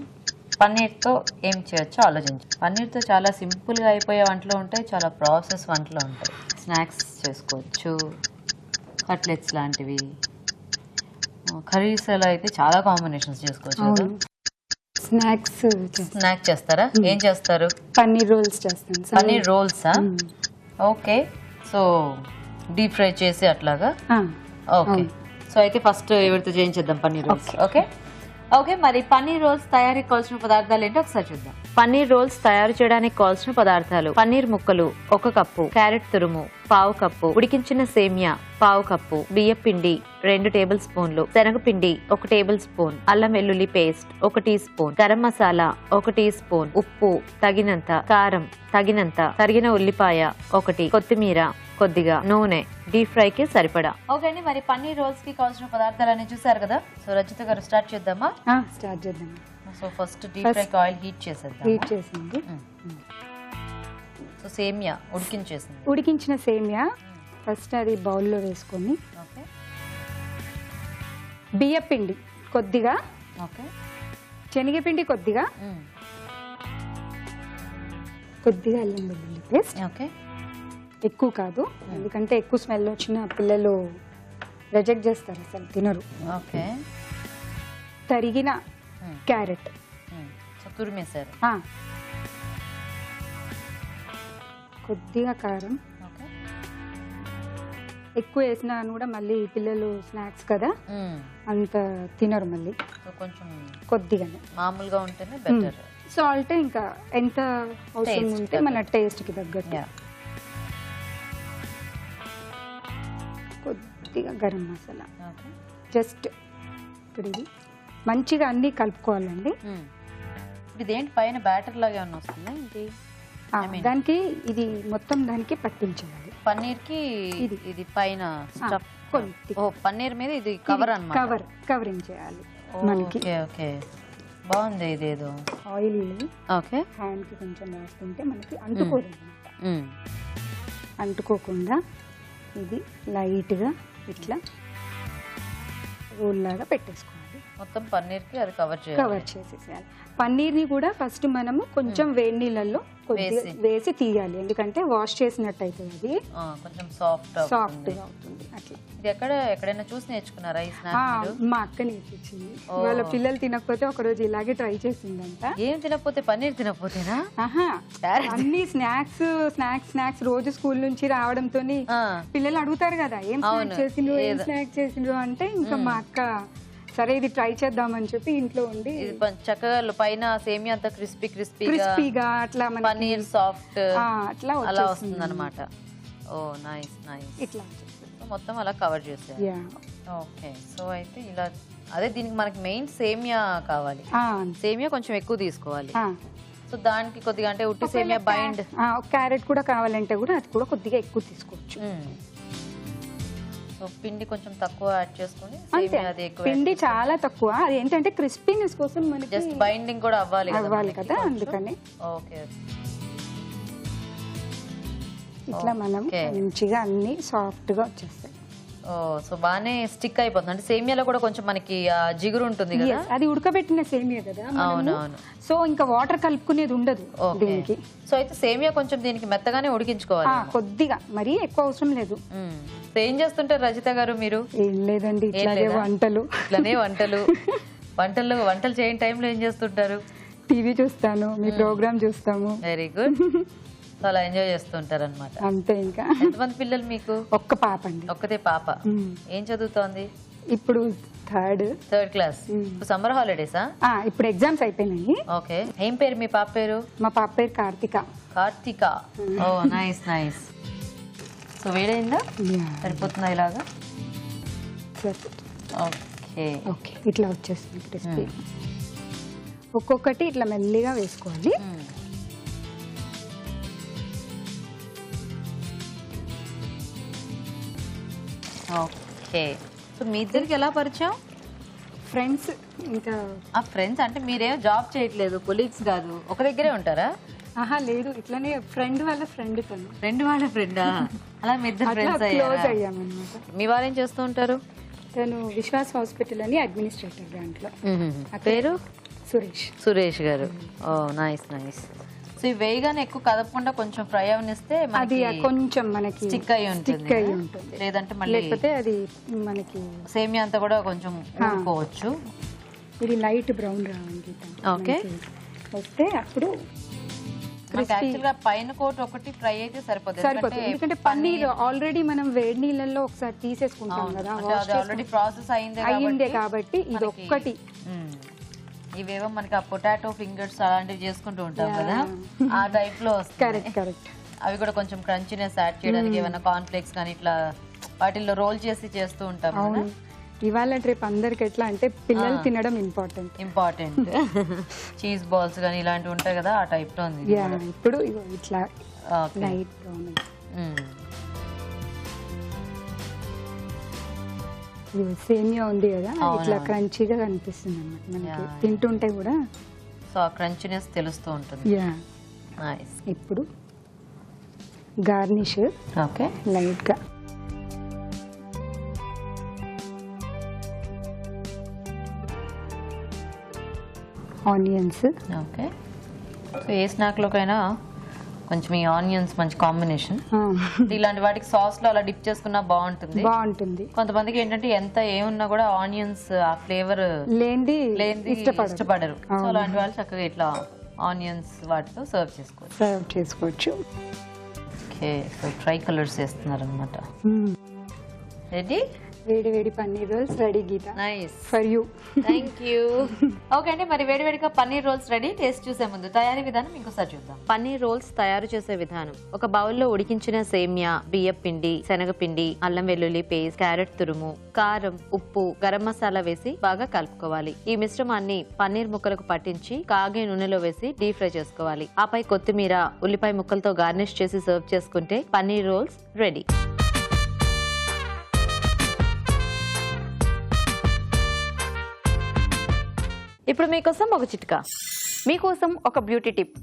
పన్నీర్తో ఏం చేయొచ్చో ఆలోచించు. పన్నీర్తో చాలా సింపుల్గా అయిపోయే వంటలు ఉంటాయి, చాలా ప్రాసెస్ వంటలు ఉంటాయి. స్నాక్స్ చేసుకోవచ్చు, కట్లెట్స్ లాంటివి. కర్రీస్లో అయితే చాలా కాంబినేషన్స్ చేసుకోవచ్చు. స్నాక్స్ స్నాక్ చేస్తారా? ఏం చేస్తారు? పన్నీర్ రోల్స్ చేస్తాను. పన్నీర్ రోల్సా? ఓకే, సో డీప్ ఫ్రై చేసి అట్లాగా. ఓకే, సో అయితే ఫస్ట్ ఎవరితో చేయించేద్దాం పన్నీర్ రోల్స్. ఓకే ఓకే, మరి పన్నీర్ రోల్స్ తయారీకి కావాల్సిన పదార్థాలు ఏంటో ఒకసారి చూద్దాం. పన్నీర్ రోల్స్ తయారు చేయడానికి కావాల్సిన పదార్థాలు: పన్నీర్ ముక్కలు 1 కప్పు, క్యారెట్ తురుము 1/2 కప్పు, ఉడికించిన సేమియా 1/2 కప్పు, బియ్యం పిండి 2 టేబుల్ స్పూన్లు, శనగపిండి 1 టేబుల్ స్పూన్, అల్లం వెల్లుల్లి paste 1 teaspoon, garam masala 1 teaspoon, ఉప్పు తగినంత, కారం తగినంత, తరిగిన ఉల్లిపాయ 1, కొత్తిమీర కొద్దిగా, నూనె, డీప్ ఫ్రై కి సరిపడా. ఓకే అండి, మరి పన్నీర్ రోల్స్ కి కావాల్సిన పదార్థాలన్నీ చూసారు కదా. సో రచిత గారు స్టార్ట్ చేద్దామా? స్టార్ట్ చేద్దాం. So first deep fry oil heat చేసేద్దాం. హీట్ చేసింది. సో సేమియా ఉడికించేసింది. ఉడికించిన సేమియా ఫస్ట్ అది బౌల్లో వేసుకొని, ఓకే, బియ్య పిండి కొద్దిగా, ఓకే, శనగపిండి కొద్దిగా, కొద్దిగా అల్లం వెల్లుల్లి పేస్ట్. ఓకే, ఎక్కువ కాదు, ఎందుకంటే ఎక్కువ స్మెల్ వచ్చిన పిల్లలు రిజెక్ట్ చేస్తారు, అసలు తినరు. ఓకే, తరిగిన క్యారెట్. సో తురిమేశారు. కొద్దిగా కారం. ఓకే, ఎక్కువ వేసినా కూడా మళ్ళీ పిల్లలు స్నాక్స్ కదా అంత తినరు, మళ్ళీ సో కొంచెం కొద్దిగానే మామూలుగా ఉంటేనే బెటర్. సాల్ట్ ఇంకా ఎంత అవసరం ఉంటే మన టేస్ట్ కి తగ్గట్టు. కొద్దిగా గరం మసాలా. ఓకే, జస్ట్ ఇప్పుడు ఇది మంచిగా అన్ని కలుపుకోవాలండి. ఇప్పుడు ఇదేంటి పైన బ్యాటర్ లాగా ఏమన్నా వస్తుందా ఏంటి? దానికి ఇది మొత్తం దానికి పట్టించాలి. పన్నీర్ కి ఇది పైన స్టఫ్. ఓ పన్నీర్ మీద ఇది కవర్ అన్నమాట. కవరింగ్ చేయాలి మనకి. ఓకే ఓకే, బాగుంది. ఇదేదో ఆయిల్ ఓకే హ్యాండ్ కి కొంచెం రాసుకుంటే మనకి అంటుకోదు అన్నమాట. అంటుకోకుండా ఇది లైట్ గా ఇట్లా రోల్ లాగా పెట్టేసుకోవాలి. మొత్తం పన్నీర్ కి అది కవర్ చేసేసేయాలి. పన్నీర్ ని కూడా ఫస్ట్ మనము కొంచెం వేడి నీళ్ళల్లో వేసి తీయాలి, ఎందుకంటే వాష్ చేసినట్టు అవుతుంది, అది కొంచెం సాఫ్ట్ గా అవుతుంది. అట్లా ఇది ఎక్కడైనా చూసి నేర్చుకున్నారా ఈ స్నాక్? మా అక్క నేర్పించింది. వాళ్ళ పిల్లలు తినకపోతే ఒక రోజు ఇలాగే ట్రై చేసిందంట. ఏం తినకపోతే? పన్నీర్ తినకపోతేనా? అన్ని స్నాక్స్ రోజు స్కూల్ నుంచి రావడంతో పిల్లలు అడుగుతారు కదా, ఏం స్నాక్ చేసిండ్రు అంటే, ఇంకా మా అక్క సరే ఇది ట్రై చేద్దామని చెప్పి ఇంట్లో ఉండి చక్కగా పైన సేమియా అంతా క్రిస్పీగా అట్లా పన్నీర్ సాఫ్ట్ అట్లా అలా వస్తుంది అనమాట. ఓ నైస్ నైస్. ఇట్లా మొత్తం అలా కవర్ చేసేయాలి. ఓకే, సో అయితే ఇలా అదే దీనికి మనకి మెయిన్ సేమియా కావాలి. సేమియా కొంచెం ఎక్కువ తీసుకోవాలి. సో దానికి కొద్దిగా అంటే ఉట్టి సేమియా బైండ్, క్యారెట్ కూడా కావాలంటే కూడా అది కూడా కొద్దిగా ఎక్కువ తీసుకోవచ్చు. సో పిండి కొంచెం తక్కువ యాడ్ చేసుకొని సేమియా అది ఎక్కువ. పిండి చాలా తక్కువ, అది ఏంటంటే క్రిస్పీనెస్ కోసం మనకి జస్ట్ బైండింగ్ కూడా అవ్వాలి కదా, అందుకని. ఓకే, ఇట్లా మనం మంచిగా అన్ని సాఫ్ట్ గా వచ్చేస్తాయి. ఓ సో బాగానే స్టిక్ అయిపోతుంది. అంటే సేమియాలో కూడా కొంచెం మనకి జిగురు ఉంటుంది కదా. Yes, అది ఉడకబెట్టిన సేమియా కదా అవునవును. సో ఇంకా వాటర్ కలుపుకునేది ఉండదు దీనికి. సో అయితే సేమియా కొంచెం దీనికి మెత్తగానే ఉడికించుకోవాలి. కొద్దిగా మరీ ఎక్కువ అవసరం లేదు. సో ఏం చేస్తుంటారు రజిత గారు మీరు? ఏం లేదండి, ఇట్లాగే వంటలు. ఇట్లానే వంటలు చేయని టైంలో ఏం చేస్తుంటారు? టీవీ చూస్తాను, మీ ప్రోగ్రామ్ చూస్తాము. Very good. సో అలా ఎంజాయ్ చేస్తుంటారు అనమాట. అంతే. ఇంకా ఎంతమంది పిల్లలు మీకు? ఒక్క పాప అండి. ఒక్కతే పాప. ఏం చదువుతోంది? ఇప్పుడు థర్డ్ క్లాస్. సమ్మర్ హాలిడేసా? ఇప్పుడు ఎగ్జామ్స్ అయిపోయినాయి. ఓకే. ఏం పేరు మీ పాప పేరు? మా పాప పేరు కార్తిక. ఓ నైస్. సో వేడైందా? సరిపోతుందా ఇలాగా? ఓకే, ఇట్లా వచ్చేస్తుంది క్రిస్పీ. ఒక్కొక్కటి ఇట్లా మెల్లిగా వేసుకోవాలి. ఓకే. సో మీ ఇద్దరికి ఎలా పరిచయం? ఫ్రెండ్స్. ఇంకా ఫ్రెండ్స్ అంటే మీరేం జాబ్ చేయట్లేదు, కొలీగ్స్ కాదు, ఒక దగ్గరే ఉంటారా? లేదు, ఇట్లానే ఫ్రెండ్ వాళ్ళ ఫ్రెండ్ తను. ఫ్రెండా? అలా మీ ఇద్దరు ఫ్రెండ్స్ క్లోజ్ అయ్యామన్నమాట. మీ వారు ఏం చేస్తూ ఉంటారు? తను విశ్వాస్ హాస్పిటల్ అని అడ్మినిస్ట్రేటర్ దాంట్లో. పేరు? సురేష్ గారు. ఓ నైస్. సో ఈ వేయగానే ఎక్కువ కదపకుండా కొంచెం ఫ్రై అవనిస్తే అది కొంచెం మనకి స్టిక్ అయి ఉంటుంది. లేదంటే మళ్ళీ లేకపోతే అది మనకి సేమియా అంతా కూడా కొంచెం ఊరుకోవచ్చు. ఇది లైట్ బ్రౌన్ రావాలి. ఓకే. వస్తే అప్పుడు యాక్చువల్గా పైన కోట్ ఒకటి ఫ్రై అయితే సరిపోతుంది. ఎందుకంటే పన్నీర్ ఆల్రెడీ మనం వేడి నీళ్ళల్లో ఒకసారి తీసేసుకుంటాం కదా, ఆల్రెడీ ప్రాసెస్ అయిందే కాబట్టి ఇది ఒక్కటి. ఇవేవో మనకి ఆ పొటాటో ఫింగర్స్ అలాంటివి చేసుకుంటూ ఉంటాం కదా, ఆ టైప్ లో వస్తుంది. కరెక్ట్. అవి కూడా కొంచెం క్రంచీనెస్ యాడ్ చేయడానికి ఏమైనా కార్న్ ఫ్లేక్స్ కానీ ఇట్లా వాటిల్లో రోల్ చేసి చేస్తూ ఉంటాం కదా. ఇవాళ రేపు అందరికి ఎట్లా అంటే పిల్లలు తినడం ఇంపార్టెంట్. చీజ్ బాల్స్ కానీ ఇలాంటివి ఉంటాయి కదా, ఆ టైప్ లో ఉంది ఇప్పుడు. ఇట్లా లైట్ బ్రౌన్. సేమియా ఉంది కదా, ఇట్లా క్రంచీగా కనిపిస్తుంది అన్నమాట మనకి తింటుంటే కూడా. సో ఆ క్రంచీనెస్ తెలుస్తూ ఉంటుంది. నైస్. ఇప్పుడు గార్నిష్. ఓకే. లైట్ గా ఆనియన్స్. ఓకే. సో ఏ స్నాక్ లోకైనా కొంచెం ఈ ఆనియన్స్ మంచి కాంబినేషన్. ఇలాంటి వాటికి సాస్ లో అలా డిప్ చేసుకున్నా బాగుంటుంది. కొంతమందికి ఏంటంటే ఎంత ఏమున్నా కూడా ఆనియన్స్ ఆ ఫ్లేవర్ లేనిది ఇష్టపడరు. సో అలాంటి వాళ్ళు చక్కగా ఇట్లా ఆనియన్స్ వాటితో సర్వ్ చేసుకోవచ్చు. ఓకే. సో ట్రై కలర్స్ వేస్తున్నారు అనమాట. రెడీ? వేడి paneer rolls ready Geetha. Nice. For you. Thank you. Okay అండి, మరి వేడివేడిగా పన్నీర్ రోల్స్ రెడీ. టేస్ట్ చూసే ముందు తయారీ విధానం ఇంకోసారి చూద్దాం. పన్నీర్ రోల్స్ తయారు చేసే విధానం: ఒక బౌల్లో ఉడికించిన సేమియా, బియ్యం పిండి, శనగపిండి, అల్లం వెల్లుల్లి పేస్ట్, క్యారెట్ తురుము, కారం, ఉప్పు, గరం మసాలా వేసి బాగా కలుపుకోవాలి. ఈ మిశ్రమాన్ని పన్నీర్ ముక్కలకు పట్టించి కాగే నూనెలో వేసి డీప్ ఫ్రై చేసుకోవాలి. ఆపై కొత్తిమీర, ఉల్లిపాయ ముక్కలతో గార్నిష్ చేసి సర్వ్ చేసుకుంటే పన్నీర్ రోల్స్ రెడీ. ఇప్పుడు మీకోసం ఒక చిట్కా. మీకోసం ఒక బ్యూటీ టిప్.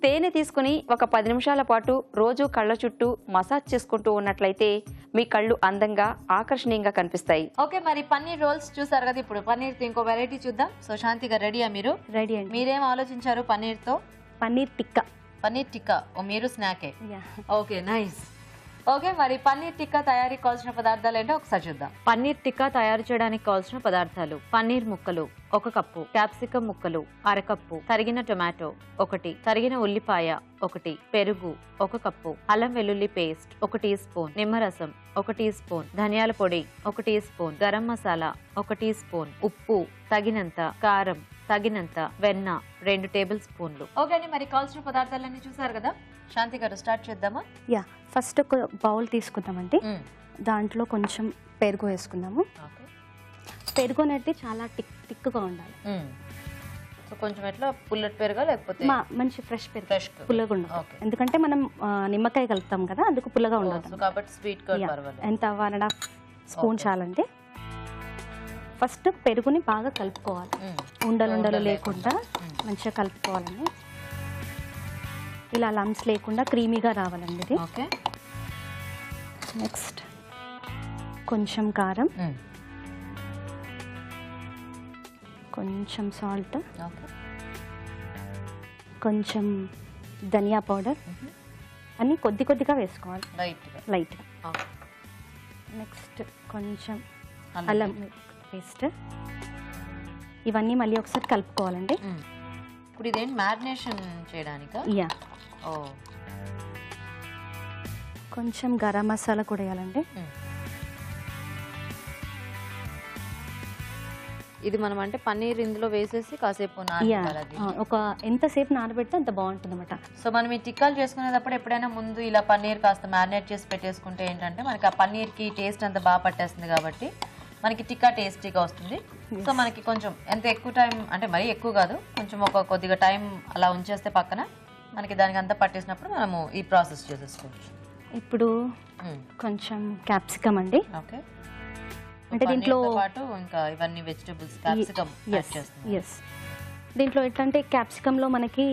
తేనె తీసుకుని ఒక 10 నిమిషాల పాటు రోజు కళ్ళ చుట్టూ మసాజ్ చేసుకుంటూ ఉన్నట్లయితే మీ కళ్ళు అందంగా ఆకర్షణీయంగా కనిపిస్తాయి. ఓకే, మరి పన్నీర్ రోల్స్ చూసారు కదా, ఇప్పుడు పన్నీర్ ఇంకో వెరైటీ చూద్దాం. సో శాంతిగా రెడీయా మీరు? రెడీ అండి. మీరేం ఆలోచించారు పన్నీర్ తో? పన్నీర్ టిక్కా. పన్నీర్ టిక్కా. ఓ మీరు స్నాకే. Okay, nice. ఓకే, మరి పన్నీర్ టిక్కా తయారీకి కావాల్సిన పదార్థాలు ఏంటో ఒకసారి చూద్దాం. పన్నీర్ టిక్కా తయారు చేయడానికి కావాల్సిన పదార్థాలు: పన్నీర్ ముక్కలు 1 కప్పు, క్యాప్సికం ముక్కలు 1/2 కప్పు, తరిగిన టొమాటో 1, తరిగిన ఉల్లిపాయ 1, పెరుగు 1 కప్పు, అల్లం వెల్లుల్లి పేస్ట్ 1 టీ స్పూన్, నిమ్మరసం 1 టీ స్పూన్, ధనియాల పొడి 1 teaspoon, garam masala 1 teaspoon, ఉప్పు తగినంత, కారం తగినంత, వెన్న 2 టేబుల్ స్పూన్లు. ఓకే అండి, మరి కావాల్సిన పదార్థాలన్నీ చూసారు కదా. శాంతి గారు స్టార్ట్ చేద్దామా? ఫస్ట్ ఒక బౌల్ తీసుకుందామండి. దాంట్లో కొంచెం పెరుగు వేసుకుందాము. పెరుగు అనేది చాలా టిక్గా ఉండాలి. సో కొంచెం ఎట్లా పుల్లటి పెరుగా లేకపోతే మంచి ఫ్రెష్ పెరుగు, పుల్లగా ఉండాలి. ఎందుకంటే మనం నిమ్మకాయ కలుపుతాం కదా, అందుకు పుల్లగా ఉండదు కాబట్టి స్వీట్ ఎంత 1.5 స్పూన్ చాలండి. ఫస్ట్ పెరుగుని బాగా కలుపుకోవాలి, ఉండలు లేకుండా మంచిగా కలుపుకోవాలండి. ఇలా లంప్స్ లేకుండా క్రీమీగా రావాలండి ఇది. ఓకే. నెక్స్ట్ కొంచెం కారం, కొంచెం సాల్ట్, ఓకే, కొంచెం ధనియా పౌడర్ అన్నీ కొద్దిగా వేసుకోవాలి రైట్గా. లైట్గా. నెక్స్ట్ కొంచెం అల్లం పేస్ట్. ఇవన్నీ మళ్ళీ ఒకసారి కలుపుకోవాలండి. ఇప్పుడు ఇదేంటి మ్యారినేషన్ చేయడానికా? యా. ఓ, కొంచెం గరం మసాలా కూడా వేయాలండి. ఇది మనం అంటే పన్నీర్ ఇందులో వేసేసి కాసేపు యా, ఒక ఎంతసేపు నానబెడితే అంత బాగుంటుంది అనమాట. సో మనం ఈ టిక్కాలు చేసుకునేటప్పుడు ఎప్పుడైనా ముందు ఇలా పన్నీర్ కాస్త మ్యారినేట్ చేసి పెట్టేసుకుంటే ఏంటంటే మనకి ఆ పన్నీర్కి టేస్ట్ అంత బాగా పట్టేస్తుంది కాబట్టి మనకి టిక్కా టేస్టీగా వస్తుంది. సో మనకి కొంచెం ఎంత ఎక్కువ టైం అంటే మరీ ఎక్కువ కాదు, కొంచెం కొద్దిగా టైం అలా ఉంచేస్తే పక్కన మనకి దానికి అంతా పట్టేసినప్పుడు మనము ఈ ప్రాసెస్ చేసేసుకోవచ్చు. ఇప్పుడు కొంచెం క్యాప్సికమ్ అండి. ఓకే, అంటే దీంట్లో పాటు ఇంకా ఇవన్నీ వెజిటబుల్స్ క్యాప్సికమ్ చేస్తున్నాం. ఎస్, దీంట్లో ఎట్లా అంటే క్యాప్సికమ్ లో మనకి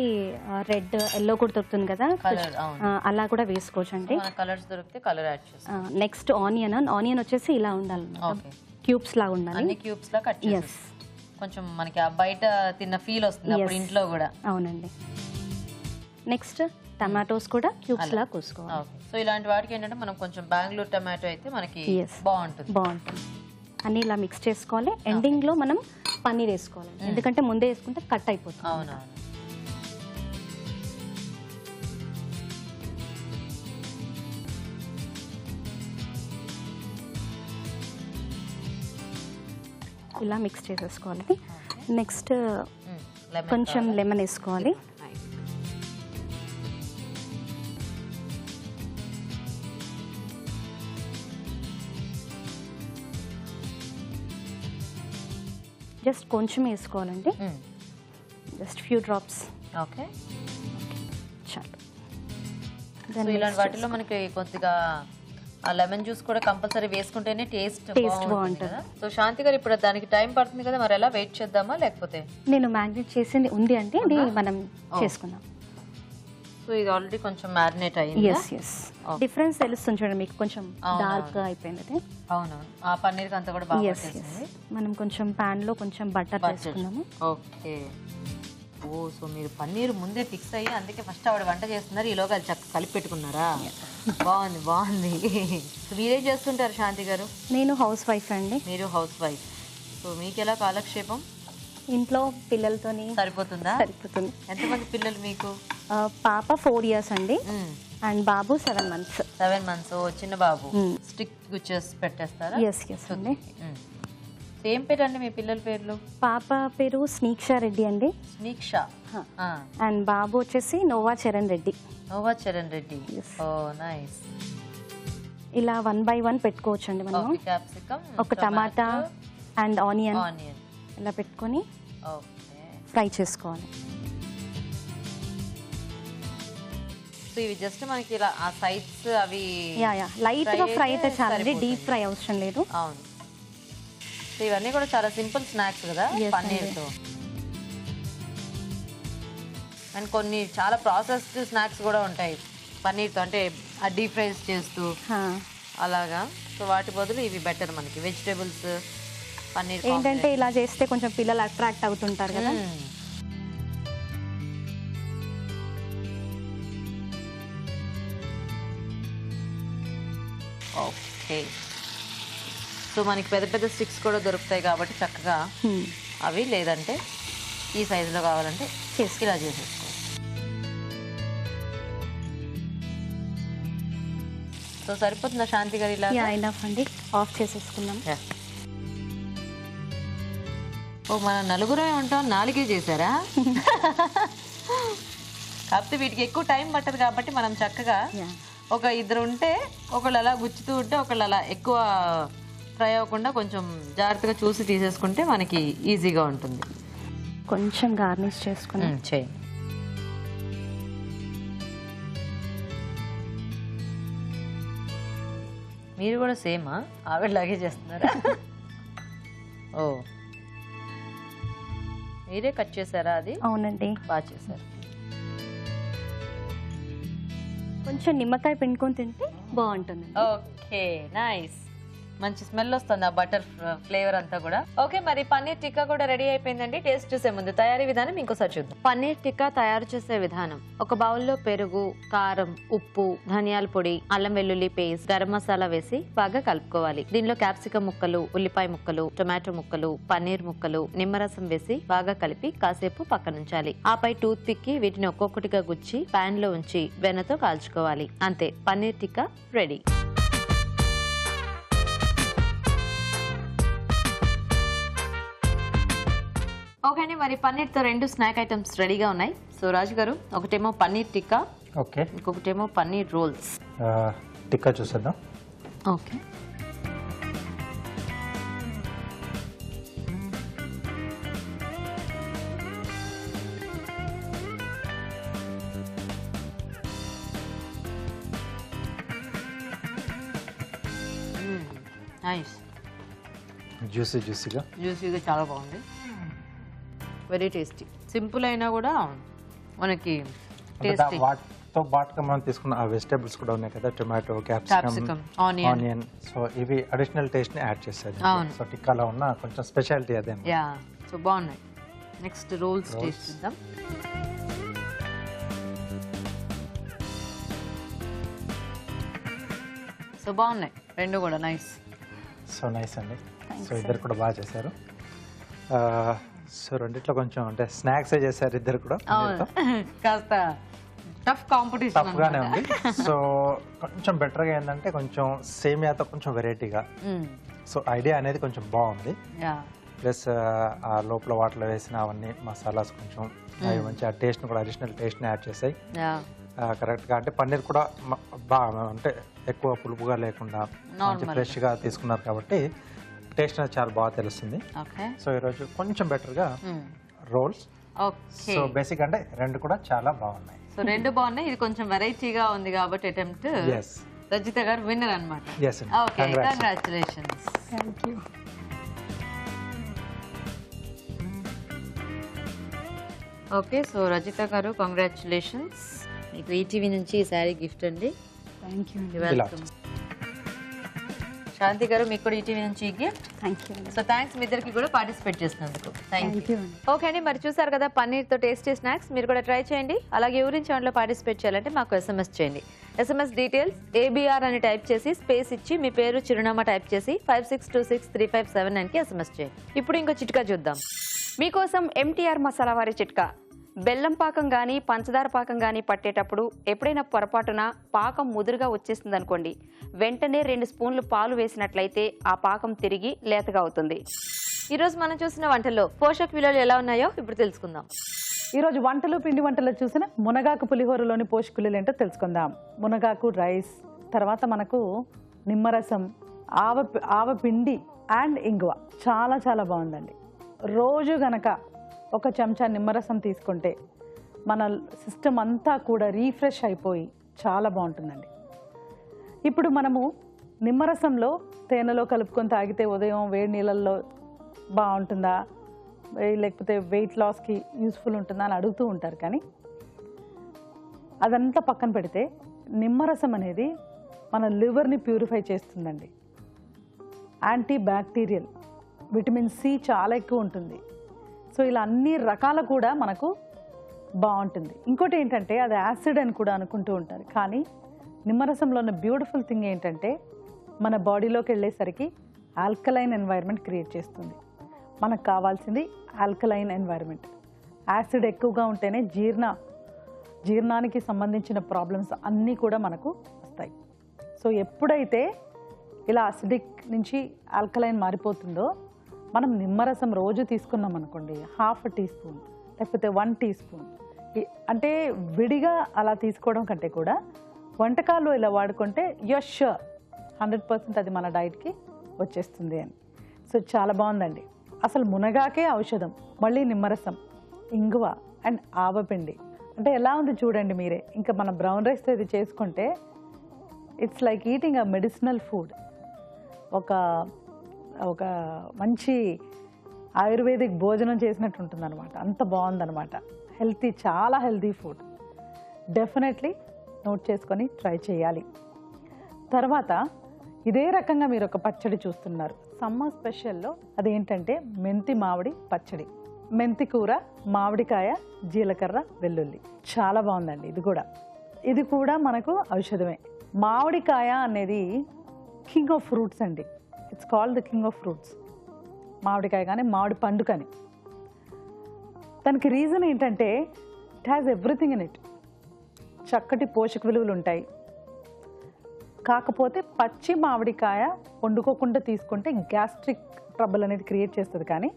రెడ్ ఎల్లో కూడా దొరుకుతుంది కదా, అలా కూడా వేసుకోవచ్చు అండి. కలర్స్ దొరికితే కలర్ యాడ్ చేస్తాం. నెక్స్ట్ ఆనియన్ వచ్చేసి ఇలా ఉండాలి, క్యూబ్స్ లాగా ఉండాలి. అన్ని క్యూబ్స్ లా కట్ చేసి కొంచెం మనకి ఆ బయట తిన్న ఫీల్ వస్తుంది అప్పుడు ఇంట్లో కూడా. అవునండి. నెక్స్ట్ టమాటోస్ కూడా క్యూబ్స్ లా కోసుకోవాలి. సో ఇలాంటి వాటికి ఏంటంటే మనం కొంచెం బెంగళూరు టమాటో అయితే మనకి బాగుంటుంది. అన్ని ఇలా మిక్స్ చేసుకోవాలి. ఎండింగ్ లో మనం పన్నీర్ వేసుకోవాలి, ఎందుకంటే ముందే వేసుకుంటే కట్ అయిపోతుంది. అవునవును. ఇలా మిక్స్ చేసేసుకోవాలి. నెక్స్ట్ కొంచెం లెమన్ వేసుకోవాలి. జస్ట్ కొంచెం వేసుకోవాలండి, జస్ట్ ఫ్యూ డ్రాప్స్. ఓకే, చాలు. ఇలాంటి వాటిలో మనకి కొద్దిగా ఆ లెమన్ జ్యూస్ కూడా కంపల్సరీ వేసుకుంటేనే టేస్ట్ బాగుంటుంది. సో శాంతి గారు ఇప్పుడు దానికి టైం పడుతుంది కదా, మరి ఎలా వెయిట్ చేద్దామా లేకపోతే? నేను మ్యాగ్నేట్ చేసింది ఉంది అంటే అది మనం చేసుకుందాం. సో ఇది ఆల్రెడీ కొంచెం మ్యారినేట్ అయింది. డిఫరెన్స్ తెలుస్తుంది చూడండి మీకు, కొంచెం డార్క్ అయిపోయింది. అవునవును, ఆ పన్నీర్ అంతా కూడా బాగా తెలిసింది. మనం కొంచెం పాన్ లో కొంచెం బటర్ వేసుకున్నాము. ఓకే. ఓ, సో మీరు పన్నీర్ ముందే ఫిక్స్ అయ్యి అందుకే ఫస్ట్ ఆవిడ వంట చేస్తున్నారు, ఈలోగా అది చక్కగా కలిపి పెట్టుకున్నారా? బాగుంది బాగుంది. మీరేం చేస్తుంటారు శాంతి గారు? నేను హౌస్ వైఫ్ అండి. మీరు హౌస్ వైఫ్. సో మీకు ఎలా కాలక్షేపం? ఇంట్లో పిల్లలతోని సరిపోతుందా? సరిపోతుంది. ఎంతమంది పిల్లలు మీకు? పాప 4 years అండి, అండ్ బాబు 7 months. 7 months. చిన్న బాబు. స్టిక్ గుచ్చేసి పెట్టేస్తారా? ఎస్ అండి. ఏం పేరు అండి మీ పిల్లల పేర్లు? పాప పేరు స్నీక్షా రెడ్డి అండి. స్నీక్షా. అండ్ బాబు వచ్చేసి నోవా చరణ్ రెడ్డి. నోవా చరణ్ రెడ్డి. ఓ నైస్. ఇలా 1 by 1 పెట్టుకోవచ్చు అండి మనం. క్యాప్సికమ్, ఒక టమాటా అండ్ ఆనియన్ ఇలా పెట్టుకొని ఫ్రై చేసుకోవాలి. సో ఇవి జస్ట్ మనకి ఇలా ఆ సైడ్స్ అవి లైట్ గా ఫ్రై అయితే చాలండి, డీప్ ఫ్రై అవసరం లేదు. అవును. సో ఇవన్నీ కూడా చాలా సింపుల్ స్నాక్స్ కదా పన్నీర్తో. అండ్ కొన్ని చాలా ప్రాసెస్డ్ స్నాక్స్ కూడా ఉంటాయి పన్నీర్తో, అంటే ఆ డీప్ ఫ్రైస్ చేస్తూ అలాగా. సో వాటి బదులు ఇవి బెటర్ మనకి. వెజిటేబుల్స్ పన్నీర్ ఏంటంటే ఇలా చేస్తే కొంచెం పిల్లలు అట్రాక్ట్ అవుతుంటారు కదా. ఓకే. సో మనకి పెద్ద పెద్ద స్టిక్స్ కూడా దొరుకుతాయి కాబట్టి చక్కగా అవి, లేదంటే ఈ సైజులో కావాలంటే ఇలా చేసేసుకో. సో సరిపోతుందా శాంతి గారు? ఇలా ఎనఫ్ అండి, ఆఫ్ చేసేసుకుందాం. ఓ, మన నలుగురే ఉంటాం, 4 చేశారా? కాకపోతే వీటికి ఎక్కువ టైం పట్టదు కాబట్టి మనం చక్కగా ఒక 2 ఉంటే ఒకళ్ళు అలా గుచ్చుతూ ఉంటే ఒకళ్ళు అలా ఎక్కువ ఫ్రై అవ్వకుండా కొంచెం జాగ్రత్తగా చూసి తీసేసుకుంటే మనకి ఈజీగా ఉంటుంది. కొంచెం గార్నిష్ చేసుకుని చేయి. మీరు కూడా సేమా? ఆవిడలాగే చేస్తున్నారా? ఓ, మీరే కట్ చేశారా అది? అవునండి, బాగా చేశారు. కొంచెం నిమ్మకాయ పిండుకొని తింటే బాగుంటుంది. Okay, nice. మంచి స్మెల్ వస్తుంది ఆ బటర్ ఫ్లేవర్ అంతా కూడా. ఓకే, మరి పన్నీర్ టిక్కా కూడా రెడీ అయిపోయిందండి. టేస్ట్ చూసే ముందు తయారీ విధానం ఇంకోసారి చూద్దాం. పన్నీర్ టిక్కా తయారు చేసే విధానం: ఒక బౌల్లో పెరుగు, కారం, ఉప్పు, ధనియాల పొడి, అల్లం వెల్లుల్లి పేస్ట్, గరం మసాలా వేసి బాగా కలుపుకోవాలి. దీనిలో క్యాప్సికం ముక్కలు, ఉల్లిపాయ ముక్కలు, టొమాటో ముక్కలు, పన్నీర్ ముక్కలు, నిమ్మరసం వేసి బాగా కలిపి కాసేపు పక్కనుంచాలి. ఆపై టూత్ పిక్ కి వీటిని ఒక్కొక్కటిగా గుచ్చి పాన్ లో ఉంచి వెన్నతో కాల్చుకోవాలి. అంతే, పన్నీర్ టిక్కా రెడీ. ఓకే అండి, మరి పన్నీర్ తో 2 స్నాక్ ఐటమ్స్ రెడీగా ఉన్నాయి. సో రాజు గారు, ఒకటేమో పన్నీర్ టిక్కా, ఓకే, ఇంకొకటేమో పన్నీర్ రోల్స్. టిక్కా చూసేద్దాం. ఓకే, నైస్, జ్యూసీగా జ్యూసీగా చాలా బాగుంది. Very tasty. సింపుల్ అయినా కూడా మనకి టేస్టీ. వాటితో పాటుగా మనం తీసుకున్న ఆ వెజిటేబుల్స్ కూడా ఉన్నాయి కదా, టొమాటో, క్యాప్సికమ్, ఆనియన్. సో ఇవి అడిషనల్ టేస్ట్ ని యాడ్ చేస్తాయి. సో టిక్కాలో ఉన్న కొంచెం స్పెషాలిటీ అదే. యా, సో బాగున్నాయి. నెక్స్ట్ రోల్స్ టేస్ట్ చేద్దాం. సో బాగున్నాయి రెండు కూడా, నైస్. సో నైస్ అండి. సో ఇద్దరు కూడా బాగా చేశారు. సో రెండిట్లో కొంచెం అంటే స్నాక్స్ చేశారు ఇద్దరు కూడా. కాస్త టఫ్ కాంపిటీషన్ టఫ్ గానే ఉంది. సో కొంచెం బెటర్ గా ఏంటంటే కొంచెం సేమియాతో కొంచెం వెరైటీగా. సో ఐడియా అనేది కొంచెం బాగుంది. ప్లస్ ఆ లోపల వాటిలో వేసిన అవన్నీ మసాలాస్ కొంచెం అవి మంచి ఆ టేస్ట్ కూడా అడిషనల్ టేస్ట్ ని యాడ్ చేసాయి కరెక్ట్ గా. అంటే పన్నీర్ కూడా బాగా అంటే ఎక్కువ పులుపుగా లేకుండా మంచి ఫ్రెష్ గా తీసుకున్నారు కాబట్టి టేస్ట్ అనేది చాలా బాగా తెలుస్తుంది. సో ఈరోజు కొంచెం బెటర్ గా రోల్స్. సో బేసిక్ అంటే రెండు కూడా చాలా బాగున్నాయి. సో రెండు బాగున్నాయి. ఇది కొంచెం వెరైటీగా ఉంది కాబట్టి అటెంప్ట్. రజిత గారు విన్నర్ అన్నమాట. Okay, congratulations. Thank you. Okay, so Rajitha గారు కంగ్రాచులేషన్స్. మీకు ఈటీవీ నుంచి ఈ శారీ గిఫ్ట్ అండి. థాంక్యూ. వెల్కమ్. శాంతి గారు, మీకు కూడా ఈటీవీ నుంచి గిఫ్ట్. థాంక్యూ. సో థ్యాంక్స్ మీ ఇద్దరికి కూడా పార్టిసిపేట్ చేసినందుకు. Thank you. ఓకే అండి, మరి చూసారు కదా పన్నీర్ తో టేస్టీ స్నాక్స్. మీరు కూడా ట్రై చేయండి. అలాగే ఊరించి వంటలో పార్టిసిపేట్ చేయాలంటే మాకు SMS చేయండి. SMS డీటెయిల్స్ ABR అని టైప్ చేసి స్పేస్ ఇచ్చి మీ పేరు, చిరునామా టైప్ చేసి 56263579కి SMS చేయండి. ఇప్పుడు ఇంకో చిట్కా చూద్దాం. మీకోసం MTR మసాలా వారి చిట్కా. బెల్లం పాకం కానీ పంచదార పాకం కానీ పట్టేటప్పుడు ఎప్పుడైనా పొరపాటున పాకం ముదురుగా వచ్చేస్తుంది అనుకోండి, వెంటనే 2 స్పూన్లు పాలు వేసినట్లయితే ఆ పాకం తిరిగి లేతగా అవుతుంది. ఈరోజు మనం చూసిన వంటల్లో పోషక విలువలు ఎలా ఉన్నాయో ఇప్పుడు తెలుసుకుందాం. ఈరోజు వంటలు పిండి వంటలు చూసిన మునగాకు పులిహోరలోని పోషక విలువలు ఏంటో తెలుసుకుందాం. మునగాకు రైస్, తర్వాత మనకు నిమ్మరసం, ఆవపిండి అండ్ ఇంగువ. చాలా చాలా బాగుందండి. రోజు గనక ఒక చెంచా నిమ్మరసం తీసుకుంటే మన సిస్టమ్ అంతా కూడా రీఫ్రెష్ అయిపోయి చాలా బాగుంటుందండి. ఇప్పుడు మనము నిమ్మరసంలో తేనెలో కలుపుకొని తాగితే ఉదయం వేడి నీళ్ళల్లో బాగుంటుందా, లేకపోతే వెయిట్ లాస్కి యూస్ఫుల్ ఉంటుందా అని అడుగుతూ ఉంటారు. కానీ అదంతా పక్కన పెడితే నిమ్మరసం అనేది మన లివర్ని ప్యూరిఫై చేస్తుందండి. యాంటీ బ్యాక్టీరియల్, విటమిన్ C చాలా ఎక్కువ ఉంటుంది. సో ఇలా అన్ని రకాల కూడా మనకు బాగుంటుంది. ఇంకోటి ఏంటంటే అది యాసిడ్ అని కూడా అనుకుంటూ ఉంటారు. కానీ నిమ్మరసంలో ఉన్న బ్యూటిఫుల్ థింగ్ ఏంటంటే మన బాడీలోకి వెళ్ళేసరికి ఆల్కలైన్ ఎన్వైర్న్మెంట్ క్రియేట్ చేస్తుంది. మనకు కావాల్సింది ఆల్కలైన్ ఎన్వైర్న్మెంట్. యాసిడ్ ఎక్కువగా ఉంటేనే జీర్ణానికి సంబంధించిన ప్రాబ్లమ్స్ అన్నీ కూడా మనకు వస్తాయి. సో ఎప్పుడైతే ఇలా అసిడిక్ నుంచి ఆల్కలైన్ మారిపోతుందో మనం నిమ్మరసం రోజు తీసుకున్నాం అనుకోండి, 1/2 టీ స్పూన్ లేకపోతే 1 టీ స్పూన్, అంటే విడిగా అలా తీసుకోవడం కంటే కూడా వంటకాల్లో ఇలా వాడుకుంటే యూర్ ష్యూర్ 100% అది మన డైట్కి వచ్చేస్తుంది అని. సో చాలా బాగుందండి. అసలు మునగాకే ఔషధం, మళ్ళీ నిమ్మరసం, ఇంగువ అండ్ ఆవపిండి. అంటే ఎలా ఉంది చూడండి మీరే. ఇంకా మన బ్రౌన్ రైస్తో ఇది చేసుకుంటే it's like eating a medicinal food. ఒక మంచి ఆయుర్వేదిక్ భోజనం చేసినట్టు ఉంటుంది అనమాట. అంత బాగుందనమాట. హెల్తీ, చాలా హెల్తీ ఫుడ్. డెఫినెట్లీ నోట్ చేసుకొని ట్రై చేయాలి. తర్వాత ఇదే రకంగా మీరు ఒక పచ్చడి చూస్తున్నారు. సమ్మర్ స్పెషల్లో అదేంటంటే మెంతి మామిడి పచ్చడి. మెంతి కూర, మామిడికాయ, జీలకర్ర, వెల్లుల్లి. చాలా బాగుందండి. ఇది కూడా మనకు ఔషధమే. మామిడికాయ అనేది కింగ్ ఆఫ్ ఫ్రూట్స్ అండి. It's called the king of fruits. మామిడికాయ కానీ మామిడి పండు కానీ. దానికి రీజన్ ఏంటంటే it has everything in it. చక్కటి పోషక విలువలు ఉంటాయి. కాకపోతే పచ్చి మామిడికాయ వండుకోకుండా తీసుకుంటే గ్యాస్ట్రిక్ ట్రబుల్ అనేది క్రియేట్ చేస్తుంది, కానీ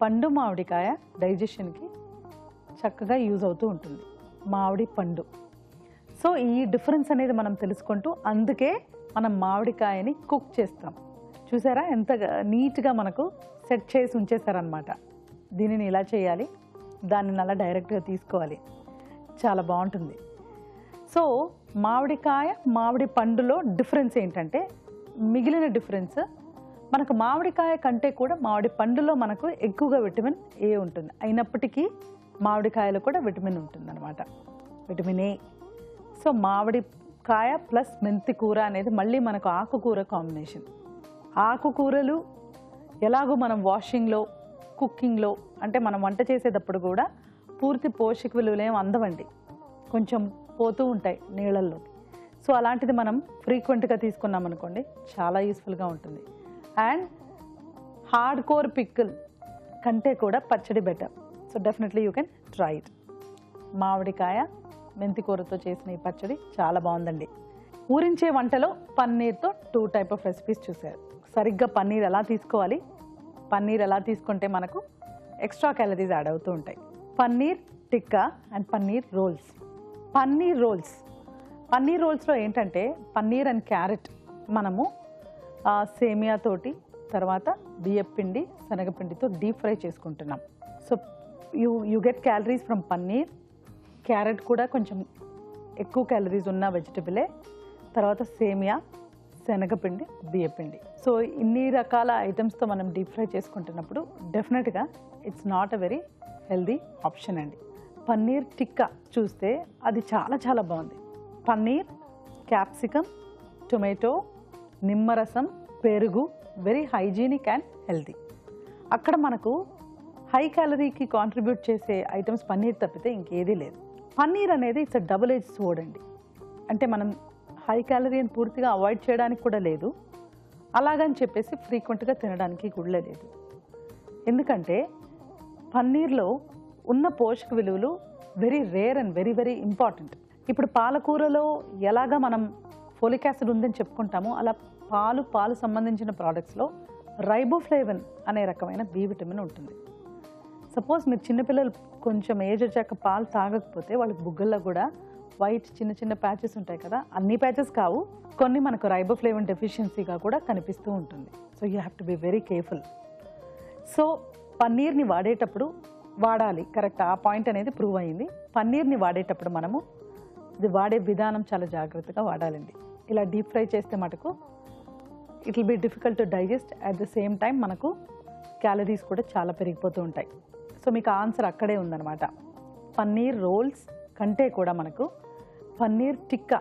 పండు మామిడికాయ డైజెషన్కి చక్కగా యూజ్ అవుతూ ఉంటుంది, మామిడి పండు. సో ఈ డిఫరెన్స్ అనేది మనం తెలుసుకుంటూ, అందుకే మనం మామిడికాయని కుక్ చేస్తాం. చూసారా ఎంత నీట్గా మనకు సెట్ చేసి ఉంచేసారనమాట. దీనిని ఇలా చేయాలి, దానిని అలా డైరెక్ట్గా తీసుకోవాలి, చాలా బాగుంటుంది. సో మామిడికాయ మామిడి పండులో డిఫరెన్స్ ఏంటంటే, మిగిలిన డిఫరెన్స్ మనకు మామిడికాయ కంటే కూడా మామిడి పండులో మనకు ఎక్కువగా విటమిన్ ఏ ఉంటుంది. అయినప్పటికీ మామిడికాయలో కూడా విటమిన్ ఉంటుంది అనమాట, విటమిన్ ఏ. సో మామిడికాయ ప్లస్ మెంతి కూర అనేది మళ్ళీ మనకు ఆకుకూర కాంబినేషన్. ఆకుకూరలు ఎలాగో మనం వాషింగ్లో, కుకింగ్లో, అంటే మనం వంట చేసేటప్పుడు కూడా పూర్తి పోషక విలువలు ఏమి అందవండి, కొంచెం పోతూ ఉంటాయి నీళ్ళల్లో. సో అలాంటిది మనం ఫ్రీక్వెంట్గా తీసుకున్నాం అనుకోండి, చాలా యూస్ఫుల్గా ఉంటుంది. అండ్ హార్డ్ కోర్ పిక్కల్ కంటే కూడా పచ్చడి better. So definitely you can try it. మామిడికాయ మెంతి కూరతో చేసిన ఈ పచ్చడి చాలా బాగుందండి. ఊరించే వంటలో పన్నీర్తో 2 టైప్ ఆఫ్ రెసిపీస్ చూశారు. సరిగ్గా పన్నీర్ ఎలా తీసుకోవాలి, పన్నీర్ ఎలా తీసుకుంటే మనకు ఎక్స్ట్రా క్యాలరీస్ యాడ్ అవుతూ ఉంటాయి. Paneer tikka and paneer rolls. పన్నీర్ రోల్స్లో ఏంటంటే పన్నీర్ అండ్ క్యారెట్ మనము సేమియాతోటి, తర్వాత బియ్యపిండి, శనగపిండితో డీప్ ఫ్రై చేసుకుంటున్నాం. So you get calories from paneer. Carrot కూడా కొంచెం ఎక్కువ క్యాలరీస్ ఉన్న వెజిటబులే. తర్వాత సేమియా, శనగపిండి, బియ్యపిండి. సో ఇన్ని రకాల ఐటమ్స్తో మనం డీప్ ఫ్రై చేసుకుంటున్నప్పుడు డెఫినెట్గా it's not a very healthy option అండి. పన్నీర్ టిక్కా చూస్తే అది చాలా చాలా బాగుంది. పన్నీర్, క్యాప్సికమ్, టొమాటో, నిమ్మరసం, పెరుగు, వెరీ హైజీనిక్ అండ్ హెల్దీ. అక్కడ మనకు హై క్యాలరీకి కాంట్రిబ్యూట్ చేసే ఐటమ్స్ పన్నీర్ తప్పితే ఇంకేదీ లేదు. పన్నీర్ అనేది it's a double edge sword అండి. అంటే మనం హై క్యాలరీని పూర్తిగా అవాయిడ్ చేయడానికి కూడా లేదు, అలాగని చెప్పేసి ఫ్రీక్వెంట్గా తినడానికి కూడా లేదు. ఎందుకంటే పన్నీర్లో ఉన్న పోషక విలువలు very rare and very very important. ఇప్పుడు పాలకూరలో ఎలాగా మనం ఫోలిక్ యాసిడ్ ఉందని చెప్పుకుంటామో, అలా పాలు సంబంధించిన ప్రోడక్ట్స్లో రైబోఫ్లేవిన్ అనే రకమైన బి విటమిన్ ఉంటుంది. సపోజ్ మీరు చిన్నపిల్లలు కొంచెం ఏజ్ వచ్చాక పాలు తాగకపోతే వాళ్ళకి బుగ్గల్లో కూడా వైట్ చిన్న చిన్న ప్యాచెస్ ఉంటాయి కదా, అన్ని ప్యాచెస్ కావు, కొన్ని మనకు రైబోఫ్లేవిన్ డెఫిషియన్సీగా కూడా కనిపిస్తూ ఉంటుంది. So you have to be very careful. So పన్నీర్ని వాడేటప్పుడు వాడాలి, కరెక్ట్, ఆ పాయింట్ అనేది ప్రూవ్ అయ్యింది. పన్నీర్ని వాడేటప్పుడు మనము ఇది వాడే విధానం చాలా జాగ్రత్తగా వాడాలండి. ఇలా డీప్ ఫ్రై చేస్తే మటుకు it will be difficult to digest. At the same time మనకు క్యాలరీస్ కూడా చాలా పెరిగిపోతూ ఉంటాయి. సో మీకు ఆన్సర్ అక్కడే ఉందన్నమాట. పన్నీర్ రోల్స్ కంటే కూడా మనకు పన్నీర్ టిక్కా,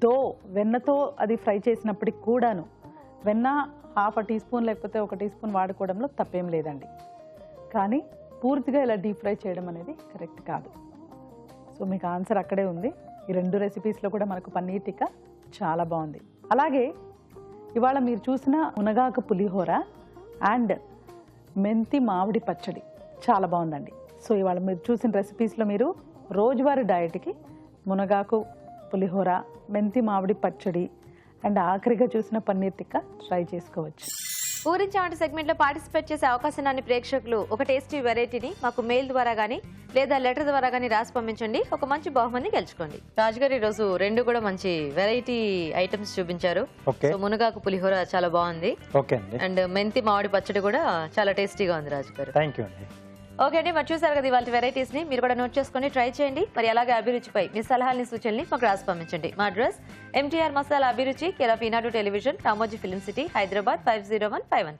దో వెన్నతో అది ఫ్రై చేసినప్పటికి కూడాను వెన్న ½ టీ స్పూన్ లేకపోతే 1 టీ స్పూన్ వాడుకోవడంలో తప్పేం లేదండి. కానీ పూర్తిగా ఇలా డీప్ ఫ్రై చేయడం అనేది కరెక్ట్ కాదు. సో మీకు ఆన్సర్ అక్కడే ఉంది. ఈ 2 రెసిపీస్లో కూడా మనకు పన్నీర్ టిక్కా చాలా బాగుంది. అలాగే ఇవాళ మీరు చూసిన మునగాకు పులిహోర అండ్ మెంతి మామిడి పచ్చడి చాలా బాగుందండి. సో ఇవాళ మీరు చూసిన రెసిపీస్లో మీరు రోజువారీ డయట్కి మునగాకు పులిహోర, మెంతి మామిడి పచ్చడి అండ్ ఆఖరిగా చూసిన పన్నీర్ టిక్కా ట్రై చేసుకోవచ్చు. ఊరించే వంట సెగ్మెంట్లో పార్టిసిపేట్ చేసే అవకాశాన్ని ప్రేక్షకులు ఒక టేస్టీ వెరైటీని మాకు మెయిల్ ద్వారా కానీ లేదా లెటర్ ద్వారా కానీ రాసి పంపించండి. ఒక మంచి బహుమతిని గెలుచుకోండి. రాజుగారు ఈరోజు 2 కూడా మంచి వెరైటీ ఐటమ్స్ చూపించారు. మునగాకు పులిహోర చాలా బాగుంది, అండ్ మెంతి మామిడి పచ్చడి కూడా చాలా టేస్టీగా ఉంది. రాజుగారు థ్యాంక్ యూ అండి. ఓకే అండి, మరి చూసారు కదా ఇవాళ వెరైటీస్ ని, మీరు కూడా నోట్ చేసుకుని ట్రై చేయండి. మరి అలాగే అభిరుచిపై మీ సలహాలని సూచనల్ని మాకు రాసి పంపించండి. మా అడ్రస్ MTR మసాలా అభిరుచి, care of Eenadu television, Ramoji film city, Hyderabad 50151.